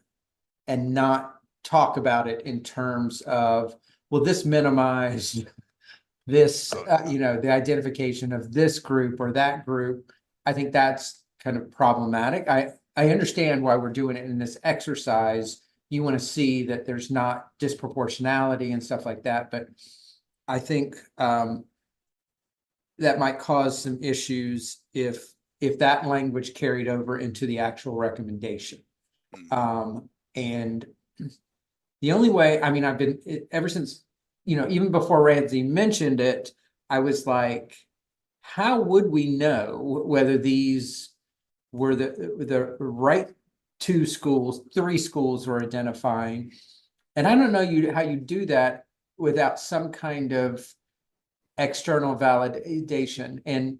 and not talk about it in terms of, well, this minimized this, the identification of this group or that group. I think that's kind of problematic. I understand why we're doing it in this exercise. You want to see that there's not disproportionality and stuff like that, but I think that might cause some issues if that language carried over into the actual recommendation. And the only way, I mean, I've been, ever since, even before Ramsey mentioned it, I was like, how would we know whether these were the right 2 schools, 3 schools we're identifying? And I don't know how you do that without some kind of external validation. And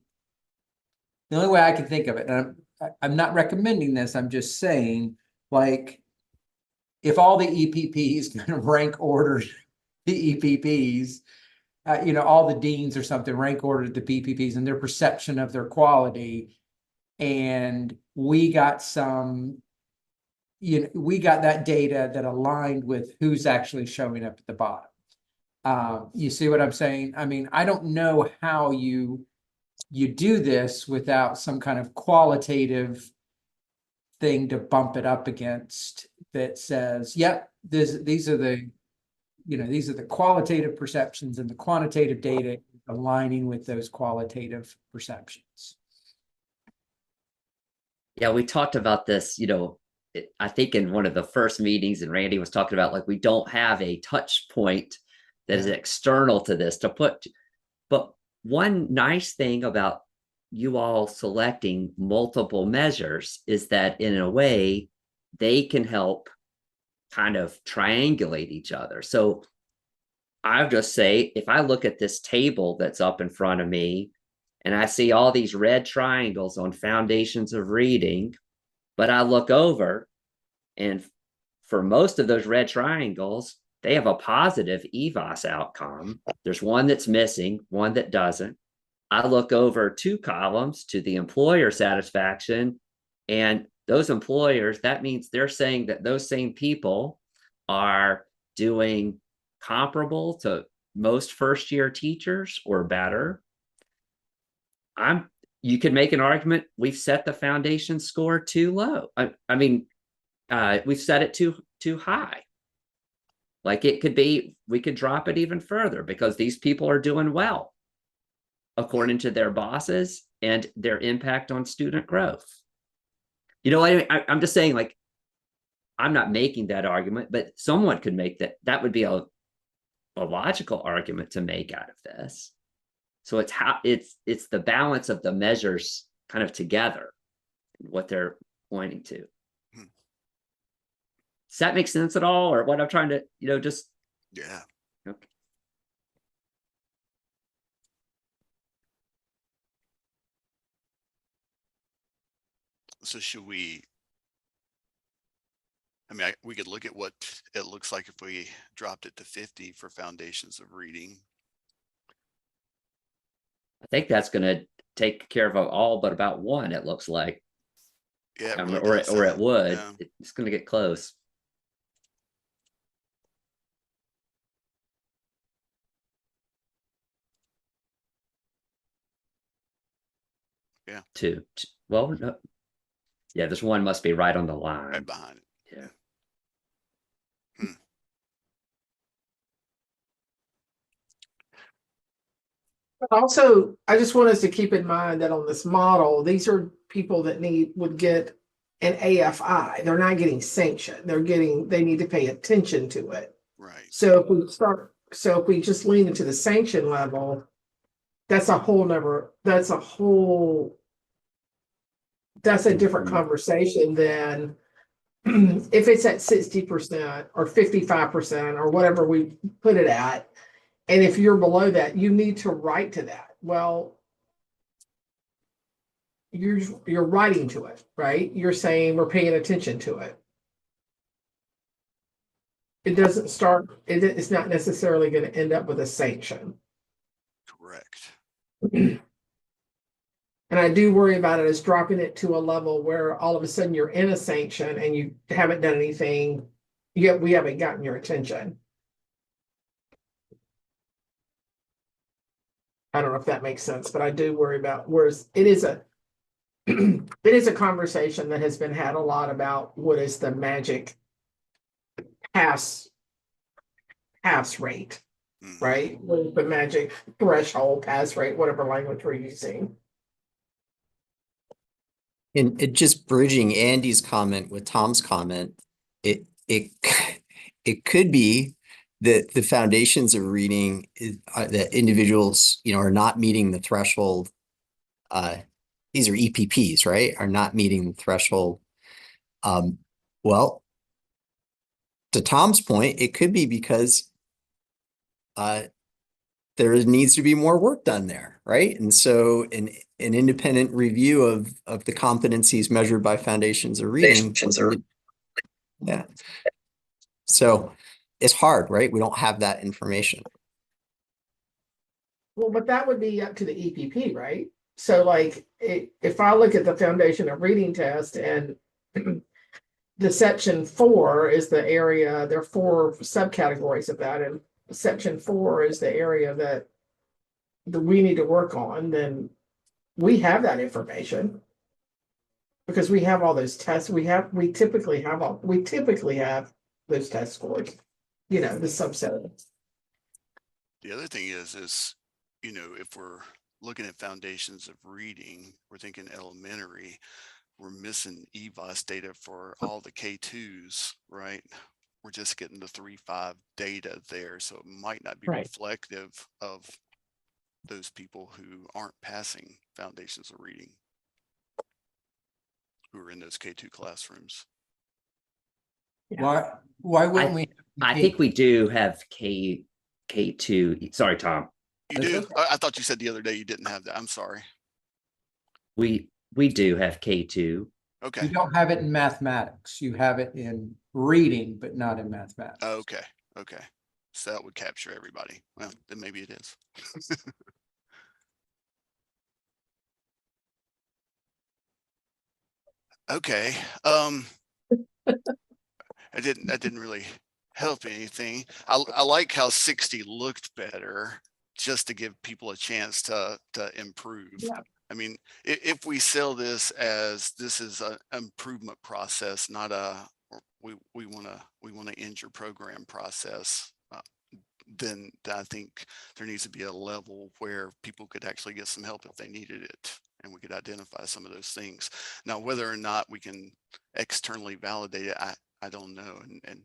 the only way I can think of it, and I'm not recommending this, I'm just saying, like, if all the EPPs kind of rank ordered the EPPs, all the deans or something rank ordered the PPPs and their perception of their quality, and we got that data that aligned with who's actually showing up at the bottom. You see what I'm saying? I mean, I don't know how you do this without some kind of qualitative thing to bump it up against that says, yep, these are the qualitative perceptions, and the quantitative data aligning with those qualitative perceptions. Yeah, we talked about this, I think in one of the first meetings, and Randy was talking about, like, we don't have a touch point that is external to this to put. But one nice thing about you all selecting multiple measures is that in a way they can help kind of triangulate each other. So I'll just say, if I look at this table that's up in front of me and I see all these red triangles on foundations of reading, but I look over and for most of those red triangles, they have a positive EVAS outcome. There's one that's missing, one that doesn't. I look over 2 columns to the employer satisfaction, And those employers, that means they're saying that those same people are doing comparable to most first year teachers or better. You could make an argument we've set the foundation score too low. I mean, we've set it too high. Like it could be, we could drop it even further because these people are doing well according to their bosses and their impact on student growth. You know, I'm just saying, like, I'm not making that argument, but someone could make that. That would be a logical argument to make out of this. So it's the balance of the measures kind of together, what they're pointing to. Does that make sense at all, or what I'm trying to, just Yeah. Okay. So should we? I mean, we could look at what it looks like if we dropped it to 50 for foundations of reading. I think that's going to take care of all but about one. It looks like, Yeah, it or really does, it would. yeah. It's going to get close. Yeah. Two. Well, no. Yeah, this one must be right on the line. Right behind it. Yeah. But also, I just want us to keep in mind that on this model, these are people that would get an AFI. They're not getting sanctioned. They need to pay attention to it. Right. So if we just lean into the sanction level, that's a different conversation than if it's at 60% or 55% or whatever we put it at. And if you're below that, you need to write to that. Well, you're writing to it, right? You're saying we're paying attention to it. It doesn't start, it's not necessarily going to end up with a sanction. Correct. And I do worry about it as dropping it to a level where all of a sudden you're in a sanction and you haven't done anything, yet we haven't gotten your attention. I don't know if that makes sense, but I do worry about whereas it is a conversation that has been had a lot about what is the magic pass rate, right? What is the magic threshold pass rate, whatever language we're using. And it just bridging Andy's comment with Tom's comment, it could be that the foundations of reading that individuals, are not meeting the threshold. These are EPPs, right? Are not meeting the threshold. Well, to Tom's point, it could be because there needs to be more work done there, right? And so an independent review of the competencies measured by foundations of reading. Yeah. So it's hard, right? We don't have that information. Well, but that would be up to the EPP, right? So like if I look at the foundation of reading test and the section 4 is the area, there are 4 subcategories of that, and section 4 is the area that we need to work on, then we have that information because we have all those tests. We typically have those test scores, the subset. The other thing is, if we're looking at foundations of reading, we're thinking elementary, we're missing EVOS data for all the K2s, right? We're just getting the 3-5 data there. So it might not be reflective of those people who aren't passing foundations of reading, who are in those K2 classrooms. Why wouldn't we? I think we do have K2. Sorry, Tom. You do? I thought you said the other day you didn't have that. I'm sorry. We do have K2. Okay. You don't have it in mathematics. You have it in reading, but not in mathematics. Okay. Okay. So that would capture everybody. Well, then maybe it is. Okay. That didn't really help anything. I like how 60 looked better, just to give people a chance to improve. Yeah. I mean, if we sell this as this is an improvement process, not a we want to end your program process, then I think there needs to be a level where people could actually get some help if they needed it, and we could identify some of those things. Now, whether or not we can externally validate it, I don't know, and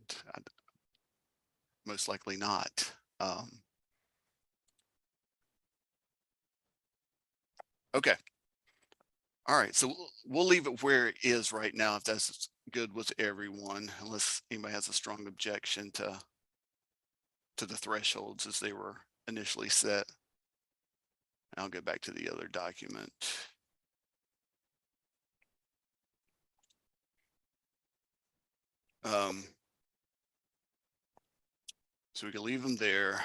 most likely not. Okay. All right, so we'll leave it where it is right now, if that's good with everyone, unless anybody has a strong objection to the thresholds as they were initially set. I'll go back to the other document. So we can leave them there.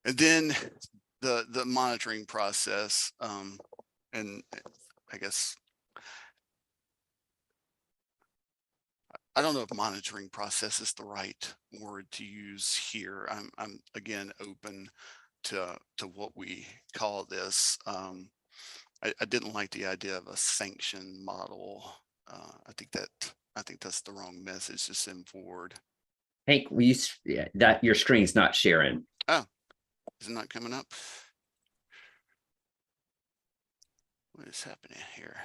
And then the monitoring process, and I guess, I don't know if monitoring process is the right word to use here. I'm again open to what we call this. I didn't like the idea of a sanction model. I think that's the wrong message to send forward. Hank, that your screen's not sharing. Oh, is it not coming up? What is happening here?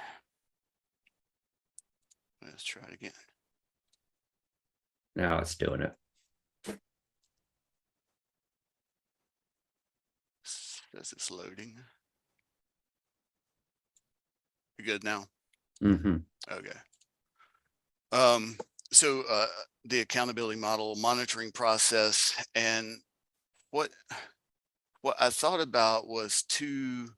Let's try it again. Now it's doing it. Says it's loading. You good now? Mm-hmm. Okay. So the accountability model, monitoring process, and what I thought about was two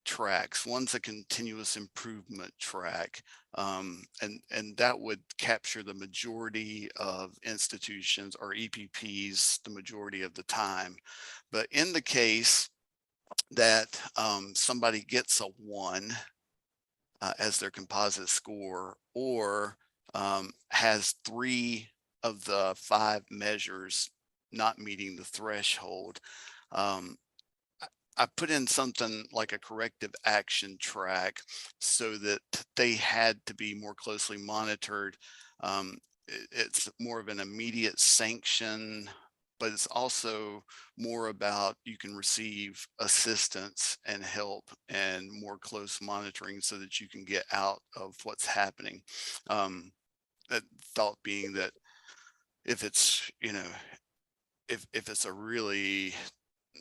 tracks. One's a continuous improvement track, and that would capture the majority of institutions or EPPs the majority of the time. But in the case that somebody gets a 1 as their composite score, or has 3 of the 5 measures not meeting the threshold, I put in something like a corrective action track so that they had to be more closely monitored. It's more of an immediate sanction, but it's also more about you can receive assistance and help and more close monitoring so that you can get out of what's happening. That thought being that if it's, if it's a really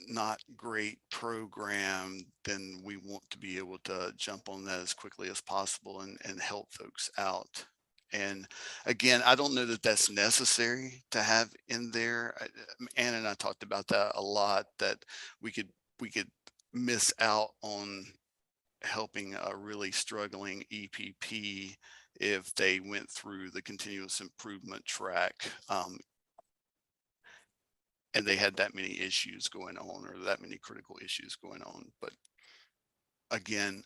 not great program, then we want to be able to jump on that as quickly as possible and help folks out. And again, I don't know that that's necessary to have in there. Anna and I talked about that a lot, that we could miss out on helping a really struggling EPP if they went through the continuous improvement track, and they had that many issues going on, or that many critical issues going on. But again,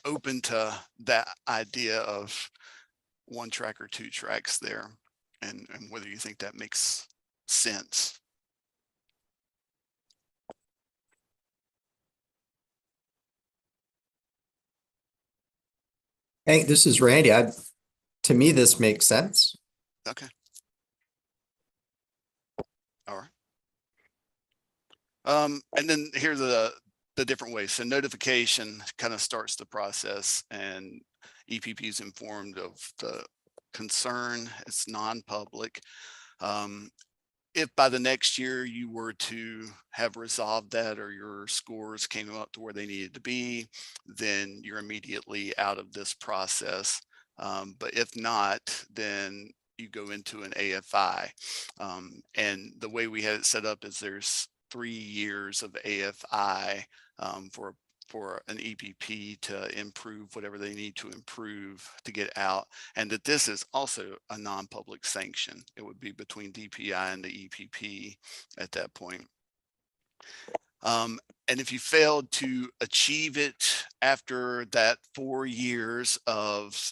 open to that idea of 1 track or 2 tracks there, and whether you think that makes sense. Hey, this is Randy. To me, this makes sense. Okay. All right. And then here are the different ways. So notification kind of starts the process, and EPP is informed of the concern. It's non-public. If by the next year you were to have resolved that, or your scores came up to where they needed to be, then you're immediately out of this process. But if not, then you go into an AFI. And the way we had it set up is there's 3 years of AFI for an EPP to improve whatever they need to improve to get out, and that this is also a non-public sanction. It would be between DPI and the EPP at that point. And if you failed to achieve it after that 4 years of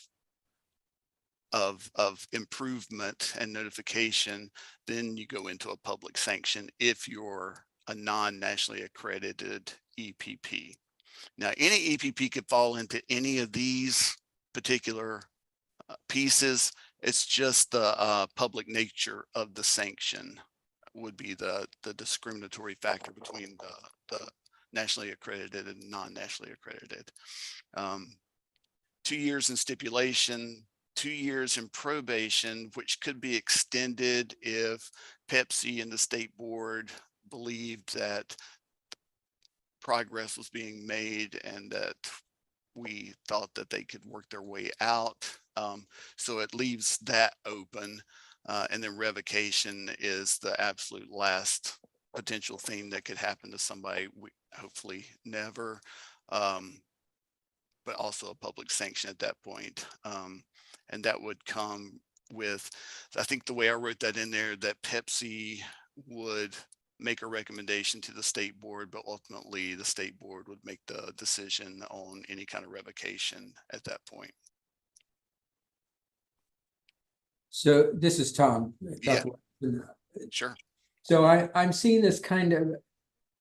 improvement and notification, then you go into a public sanction if you're a non-nationally accredited EPP. Now, any EPP could fall into any of these particular pieces. It's just the public nature of the sanction would be the discriminatory factor between the nationally accredited and non-nationally accredited. 2 years in stipulation, 2 years in probation, which could be extended if PEPSC and the state board believed that progress was being made and that we thought that they could work their way out. So it leaves that open. And then revocation is the absolute last potential thing that could happen to somebody. Hopefully never. But also a public sanction at that point. And that would come with, I think the way I wrote that in there, that PEPSC would make a recommendation to the state board, but ultimately the state board would make the decision on any kind of revocation at that point. So this is Tom. Yeah. Sure. So I'm seeing this kind of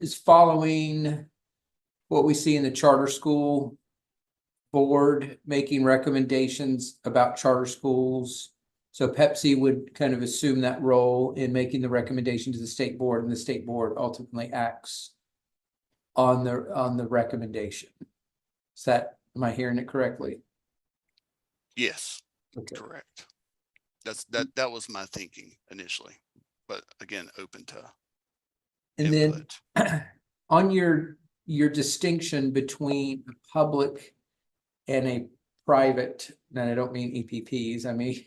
is following what we see in the charter school board making recommendations about charter schools. So PEPSC would kind of assume that role in making the recommendation to the state board, and the state board ultimately acts on the recommendation. Am I hearing it correctly? Yes, Okay. correct. That was my thinking initially, but again, open to And input. then on your distinction between a public and a private, and I don't mean EPPs, I mean,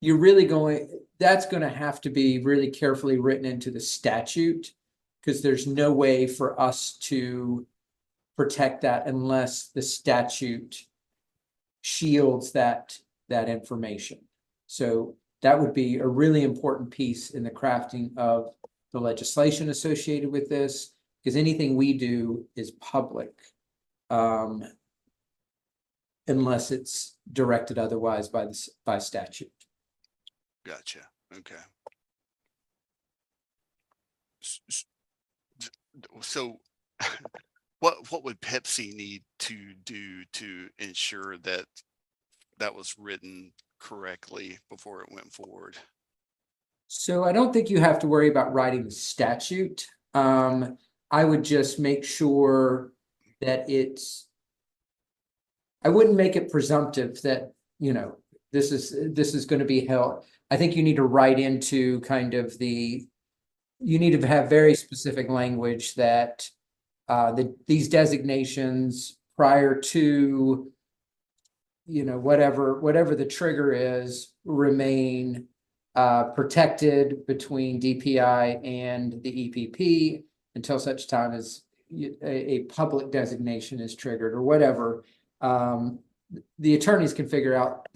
you're really that's going to have to be really carefully written into the statute, because there's no way for us to protect that unless the statute shields that information. So that would be a really important piece in the crafting of the legislation associated with this, because anything we do is public, unless it's directed otherwise by statute. Gotcha. Okay. So what would PEPSC need to do to ensure that that was written correctly before it went forward? So I don't think you have to worry about writing the statute. I would just make sure that I wouldn't make it presumptive that, this is going to be held. I think you need to write into kind of you need to have very specific language that these designations prior to, whatever the trigger is, remain protected between DPI and the EPP until such time as a public designation is triggered or whatever. The attorneys can figure out,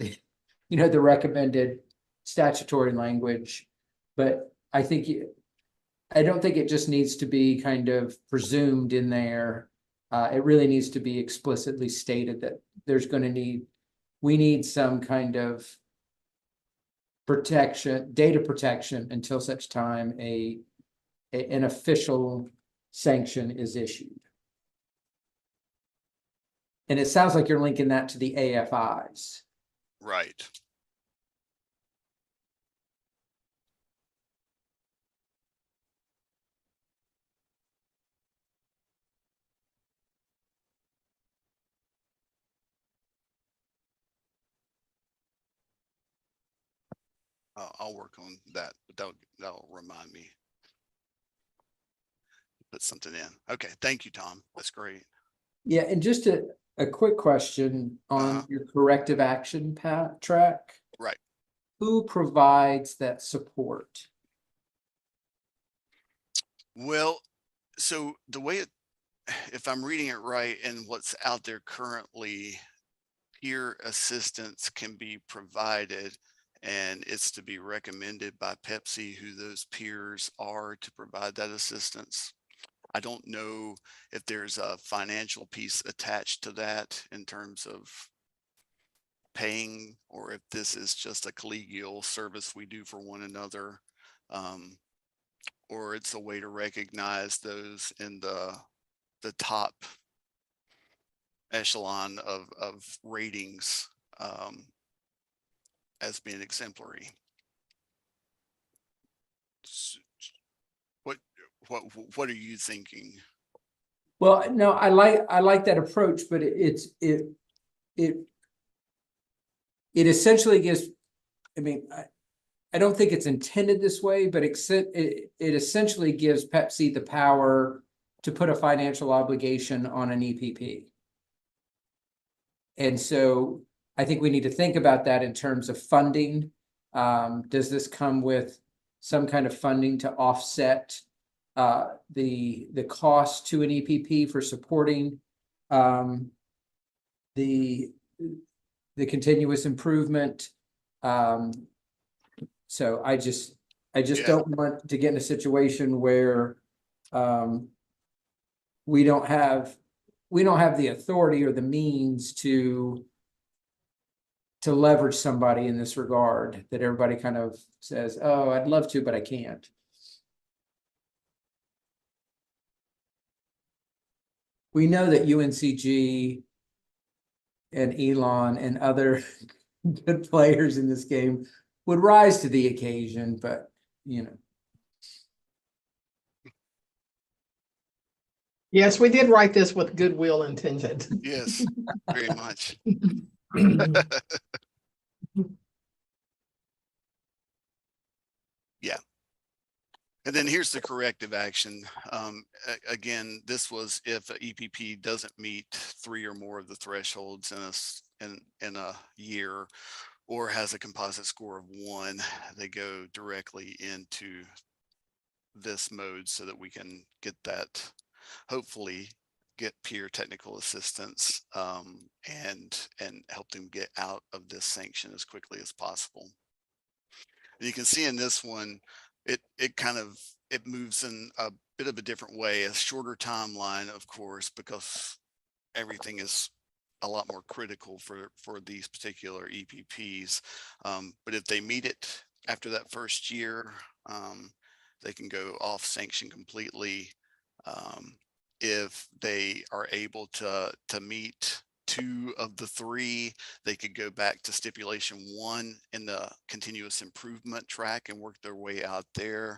the recommended statutory language, but I don't think it just needs to be kind of presumed in there. It really needs to be explicitly stated that we need some kind of data protection until such time an official sanction is issued. And it sounds like you're linking that to the AFIs. Right. I'll work on that, but that'll remind me. Put something in. Okay, thank you, Tom. That's great. Yeah, and just a quick question on your corrective action track. Right. Who provides that support? Well, so the way if I'm reading it right and what's out there currently, peer assistance can be provided, and it's to be recommended by PEPSC who those peers are to provide that assistance. I don't know if there's a financial piece attached to that in terms of paying, or if this is just a collegial service we do for one another, or it's a way to recognize those in the top echelon of ratings as being exemplary. What are you thinking? Well, no, I like that approach, but it essentially gives, I mean, I don't think it's intended this way, but it essentially gives PEPSC the power to put a financial obligation on an EPP. And so I think we need to think about that in terms of funding. Does this come with some kind of funding to offset the cost to an EPP for supporting the continuous improvement? So I just don't want to get in a situation where we don't have the authority or the means to leverage somebody in this regard, that everybody kind of says, oh, I'd love to, but I can't. We know that UNCG and Elon and other good players in this game would rise to the occasion, but you know. Yes, we did write this with goodwill intended. Yes, very much. Yeah. And then here's the corrective action. Again, this was if a EPP doesn't meet 3 or more of the thresholds in a year, or has a composite score of 1, they go directly into this mode so that we can get that, hopefully get peer technical assistance and help them get out of this sanction as quickly as possible. And you can see in this one, it moves in a bit of a different way, a shorter timeline, of course, because everything is a lot more critical for these particular EPPs. But if they meet it after that first year, they can go off sanction completely. If they are able to meet 2 of the 3, they could go back to stipulation 1 in the continuous improvement track and work their way out there.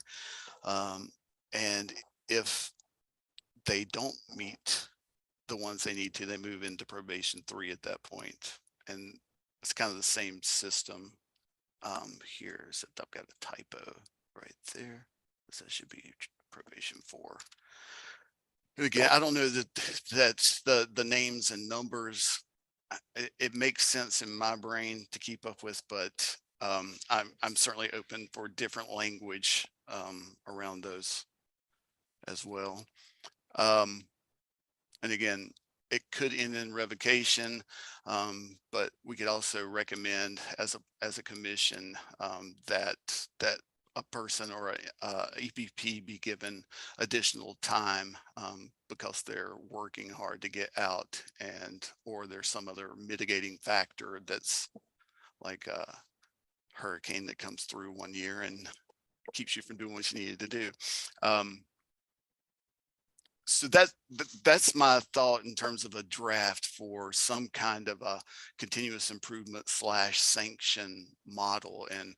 And if they don't meet the ones they need to, they move into probation 3 at that point. And it's kind of the same system here, except I've got a typo right there. So that should be probation 4. Again, I don't know that's the names and numbers. It makes sense in my brain to keep up with, but I'm certainly open for different language around those as well. And again, it could end in revocation, but we could also recommend as a commission that a person or a EPP be given additional time because they're working hard to get out, or there's some other mitigating factor that's like a hurricane that comes through one year and keeps you from doing what you needed to do. So that's my thought in terms of a draft for some kind of a continuous improvement / sanction model, and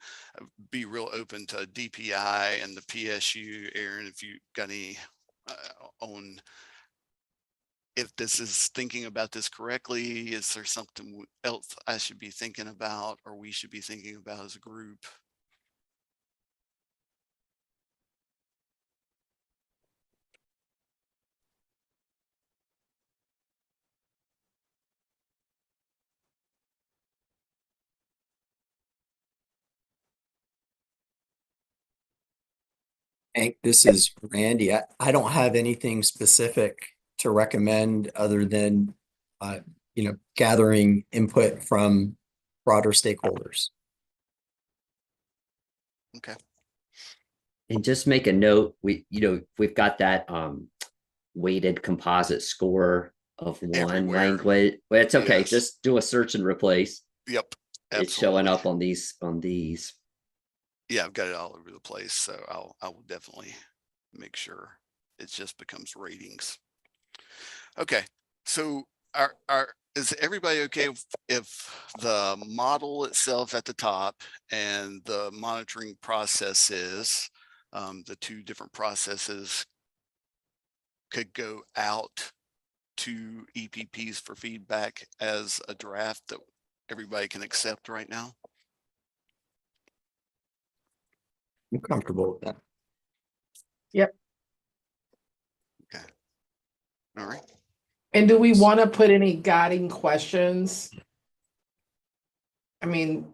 be real open to DPI and the PSU. Aaron, if you got any on if this is thinking about this correctly, is there something else I should be thinking about, or we should be thinking about as a group? Hank, this is Randy. I don't have anything specific to recommend other than, gathering input from broader stakeholders. Okay. And just make a note, we've got that weighted composite score of one Everywhere. language. Well, it's okay. Yes. Just do a search and replace. Yep. It's showing Absolutely. up on these. Yeah, I've got it all over the place. So I will definitely make sure it just becomes ratings. Okay. So is everybody okay if the model itself at the top and the monitoring processes, the two different processes could go out to EPPs for feedback as a draft that everybody can accept right now? I'm comfortable with that. Okay. All right. And do we want to put any guiding questions? I mean,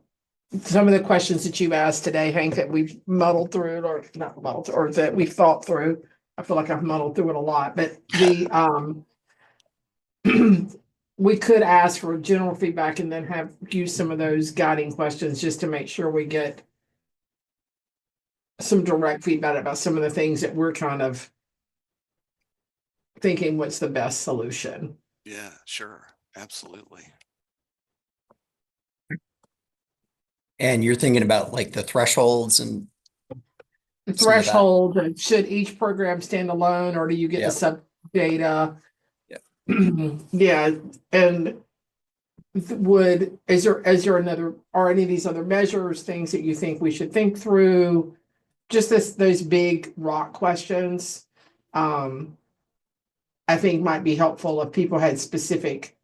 some of the questions that you've asked today, Hank, that we've muddled through, or not muddled, or that we've thought through. I feel like I've muddled through it a lot, but we could ask for general feedback and then have use some of those guiding questions just to make sure we get some direct feedback about some of the things that we're kind of thinking what's the best solution. Yeah, sure. Absolutely. And you're thinking about like the thresholds and The some of that. threshold, and should each program stand alone, or do you get Yep. the sub data? Yep. Yeah, and is there another, or any of these other measures, things that you think we should think through? Just those big rock questions. I think might be helpful if people had specific,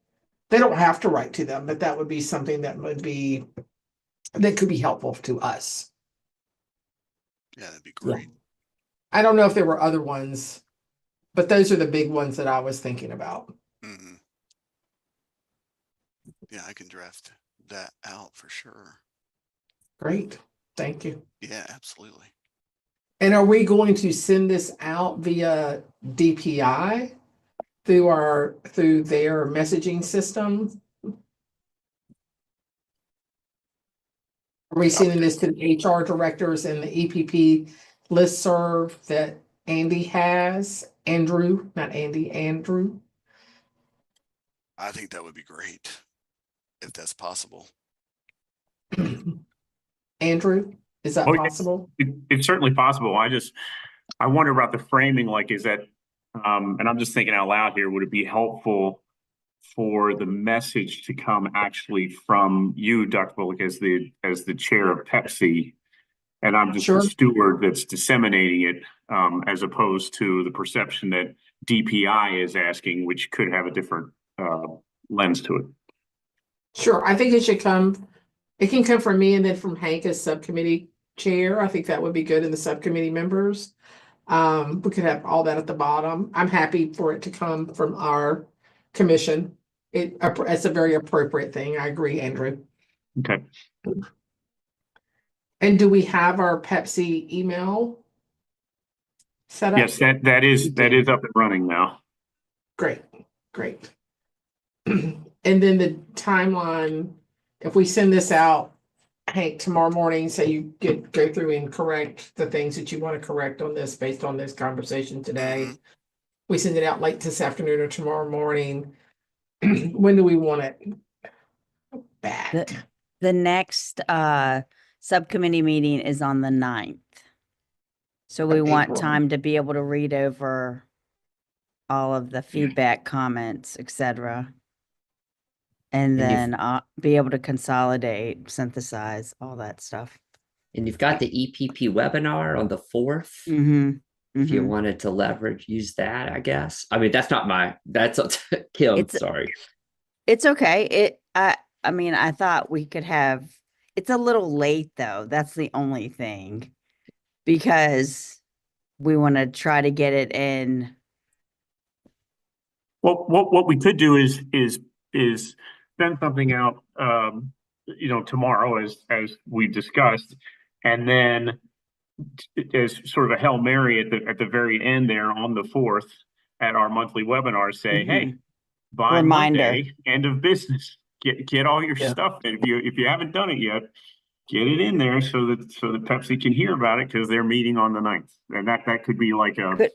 they don't have to write to them, but that would be something that could be helpful to us. Yeah, that'd be great. I don't know if there were other ones, but those are the big ones that I was thinking about. Mm-hmm. Yeah, I can draft that out for sure. Great, thank you. Yeah, absolutely. And are we going to send this out via DPI through their messaging system? Are we sending this to the HR directors and the EPP listserv that Andy has? Andrew, not Andy, Andrew. I think that would be great if that's possible. Andrew, is that Oh, possible? It's certainly possible. I wonder about the framing, like, is that, and I'm just thinking out loud here, would it be helpful for the message to come actually from you, Dr. Bullock, as the chair of PEPSC, and I'm just Sure. a steward that's disseminating it, as opposed to the perception that DPI is asking, which could have a different lens to it. Sure, I think it can come from me and then from Hank as subcommittee chair. I think that would be good, in the subcommittee members. We could have all that at the bottom. I'm happy for it to come from our commission. It's a very appropriate thing. I agree, Andrew. Okay. And do we have our PEPSC email set up? Yes, that is up and running now. Great. And then the timeline, if we send this out, Hank, tomorrow morning, say you go through and correct the things that you want to correct on this based on this conversation today. We send it out late this afternoon or tomorrow morning. When do we want it back? The next subcommittee meeting is on the 9th. So we want April. time to be able to read over all of the feedback, comments, etc. And then be able to consolidate, synthesize, all that stuff. And you've got the EPP webinar on the 4th. If you wanted to use that, I guess. I mean, that's Kim, sorry. It's okay. I mean, I thought we could have, it's a little late though. That's the only thing, because we want to try to get it in. Well, what we could do is send something out, tomorrow, as we discussed, and then as sort of a Hail Mary at the very end there on the 4th at our monthly webinar, say, hey, by Monday, end of business, get all your stuff in. If you haven't done it yet, get it in there so that PEPSC can hear about it, because they're meeting on the 9th, and that could be like a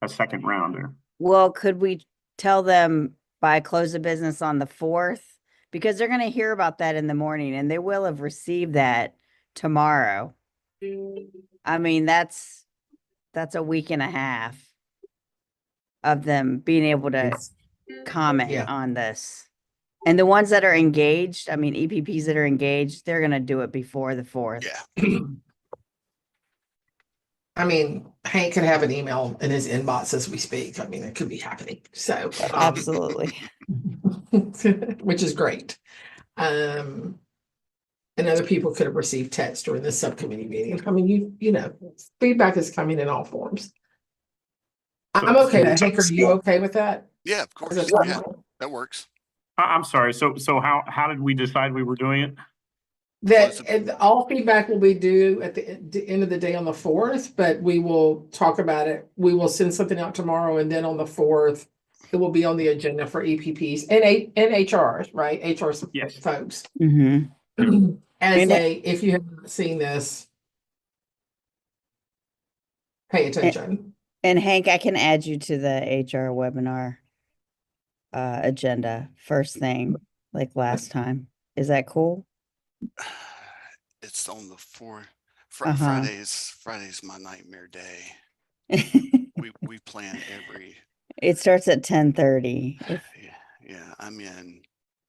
second round there. Well, could we tell them by close of business on the 4th? Because they're gonna hear about that in the morning and they will have received that tomorrow. I mean, that's a week and a half of them being able to comment Yeah. on this. And the ones that are engaged, I mean, EPPs that are engaged, they're gonna do it before the 4th. Yeah. I mean, Hank could have an email in his inbox as we speak. I mean, it could be happening. So, Absolutely. which is great. And other people could have received text during the subcommittee meeting. I mean, you know, feedback is coming in all forms. I'm okay with that. Hank, are you okay with that? Yeah, of course. As a Yeah, timeline? that works. I'm sorry. So how did we decide we were doing it? That all feedback will be due at the end of the day on the 4th, but we will talk about it. We will send something out tomorrow, and then on the 4th, it will be on the agenda for EPPs and HRs, right? HR Yes. folks. Mm-hmm. As if you have not seen this, pay attention. And Hank, I can add you to the HR webinar agenda first thing, like last time. Is that cool? It's on the 4th. Uh-huh. Friday's my nightmare day. We plan every. It starts at 10:30. Yeah, I'm in.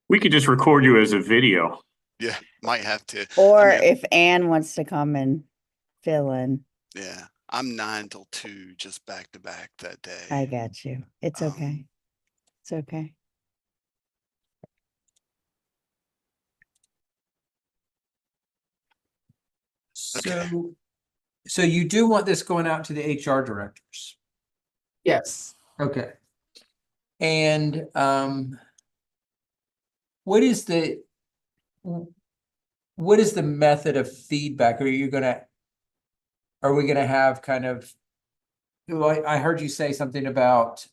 We could just record you as a video. Yeah, might have to. Or I'm in, if Anne wants to come and fill in. yeah, I'm 9 till 2, just back to back that day. I got you. It's okay. It's okay. Okay. So you do want this going out to the HR directors? Yes. Okay. And what is the method of feedback? Are we gonna have kind of, well, I heard you say something about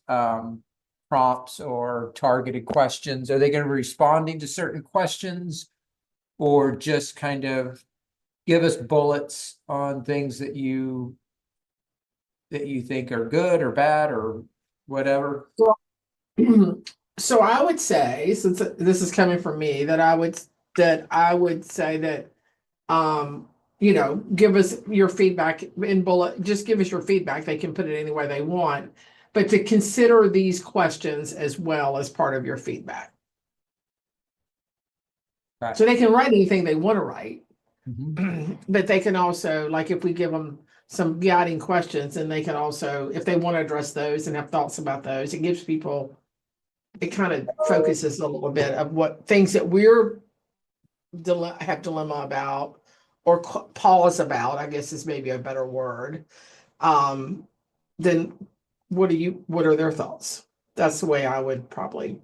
prompts or targeted questions. Are they gonna be responding to certain questions or just kind of give us bullets on things that you think are good or bad or whatever? So I would say, since this is coming from me, that I would say that give us your feedback in bullet, just give us your feedback. They can put it any way they want, but to consider these questions as well as part of your feedback. Right. So they can write anything they want to write, Mhm. but they can also, like, if we give them some guiding questions, and they can also, if they want to address those and have thoughts about those, it gives people, it kind of focuses a little bit of what things that we're have dilemma about, or pause about, I guess is maybe a better word. Then what are their thoughts? That's the way I would probably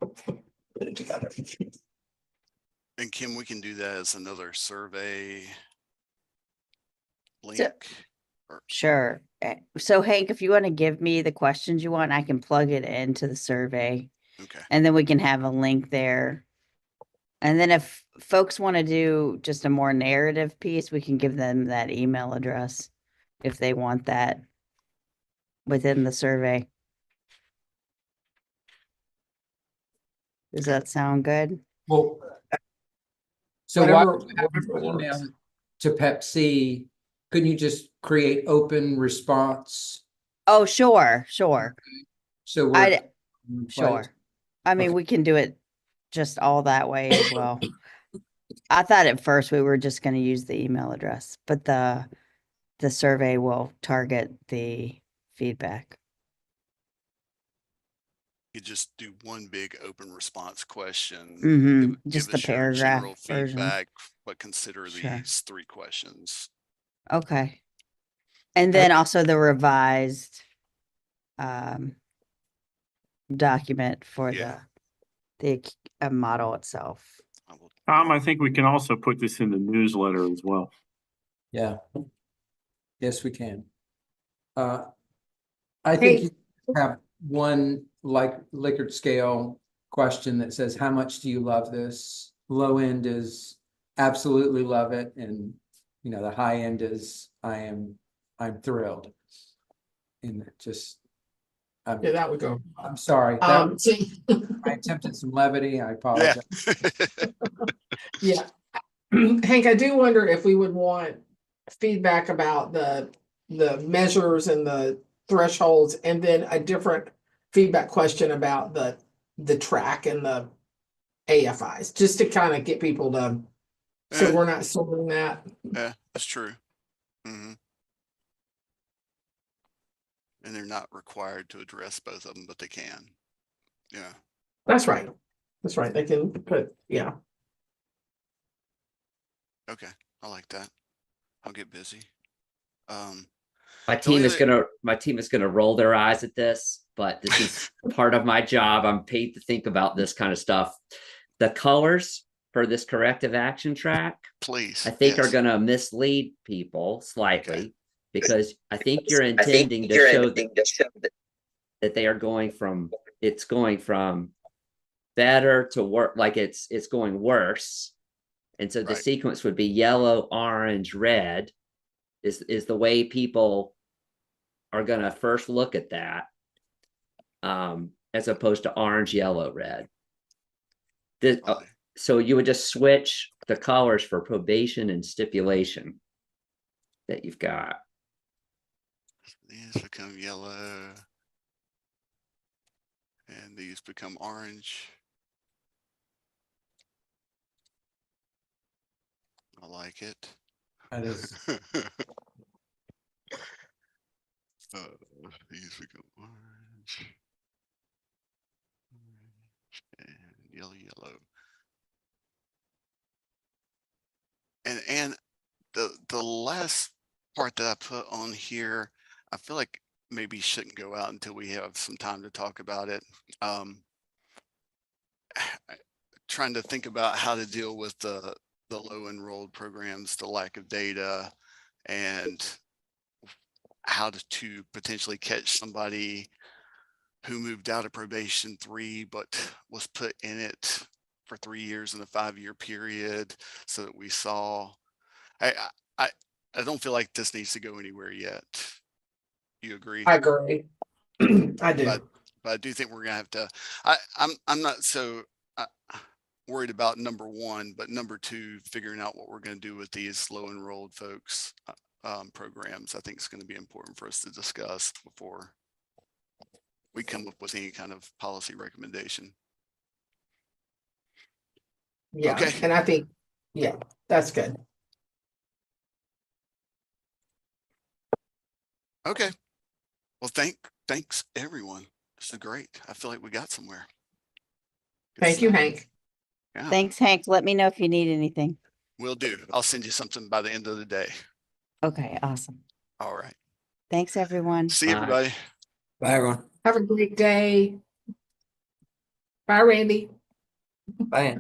put it together. And Kim, we can do that as another survey link. Sure. So Hank, if you want to give me the questions you want, I can plug it into the survey. Okay. And then we can have a link there. And then if folks want to do just a more narrative piece, we can give them that email address if they want that within the survey. Does that sound good? Well, so Whatever email to PEPSC, couldn't you just create open response? Oh, sure. Sure. So Sure. I mean, Okay. we can do it just all that way as well. I thought at first we were just going to use the email address, but the survey will target the feedback. You just do one big open response question. Mm-hmm. Just give the us your paragraph general version. feedback, but consider Sure. these 3 questions. Okay. And then also the revised document for the model itself. Tom, I think we can also put this in the newsletter as well. Yeah. Yes, we can. I think you have one like Likert scale question that says, how much do you love this? Low end is absolutely love it. And the high end is I'm thrilled. And just Yeah, that would go. I'm sorry. That See, I attempted some levity. I Yeah. apologize. yeah. Hank, I do wonder if we would want feedback about the measures and the thresholds, and then a different feedback question about the track and the AFIs, just to kind of get people to, so Yeah. we're not sorting that. Yeah, that's true. And they're not required to address both of them, but they can. Yeah. That's right. That's right. They can put, yeah. Okay. I like that. I'll get busy. My The team only is gonna roll their eyes at this, but this is part of my job. I'm paid to think about this kind of stuff. The colors for this corrective action track, Please. I think are yes. gonna mislead people slightly because I think you're I think intending to you're show intending to show that they are going from better to work, like it's going worse. And so the Right. sequence would be yellow, orange, red is the way people are gonna first look at that. As opposed to orange, yellow, red. So you would just switch the colors for probation and stipulation that you've got. These become yellow. And these become orange. I like it. That is, These become orange. And yellow. And the last part that I put on here, I feel like maybe shouldn't go out until we have some time to talk about it. Trying to think about how to deal with the low enrolled programs, the lack of data, and how to potentially catch somebody who moved out of probation 3 but was put in it for 3 years in a 5-year period, so that we saw. I don't feel like this needs to go anywhere yet. You agree? I agree. I do. But I do think we're gonna have to. I'm not so worried about number 1, but number 2, figuring out what we're going to do with these low enrolled folks programs, I think is going to be important for us to discuss before we come up with any kind of policy recommendation. Yeah. Okay. And I think, yeah, that's good. Okay. Well, thanks everyone. This is great. I feel like we got somewhere. Good Thank you, stuff. Hank. Yeah. Thanks, Hank. Let me know if you need anything. Will do. I'll send you something by the end of the day. Okay, awesome. All right. Thanks, everyone. See you, everybody. Bye, everyone. Have a great day. Bye, Randy. Bye.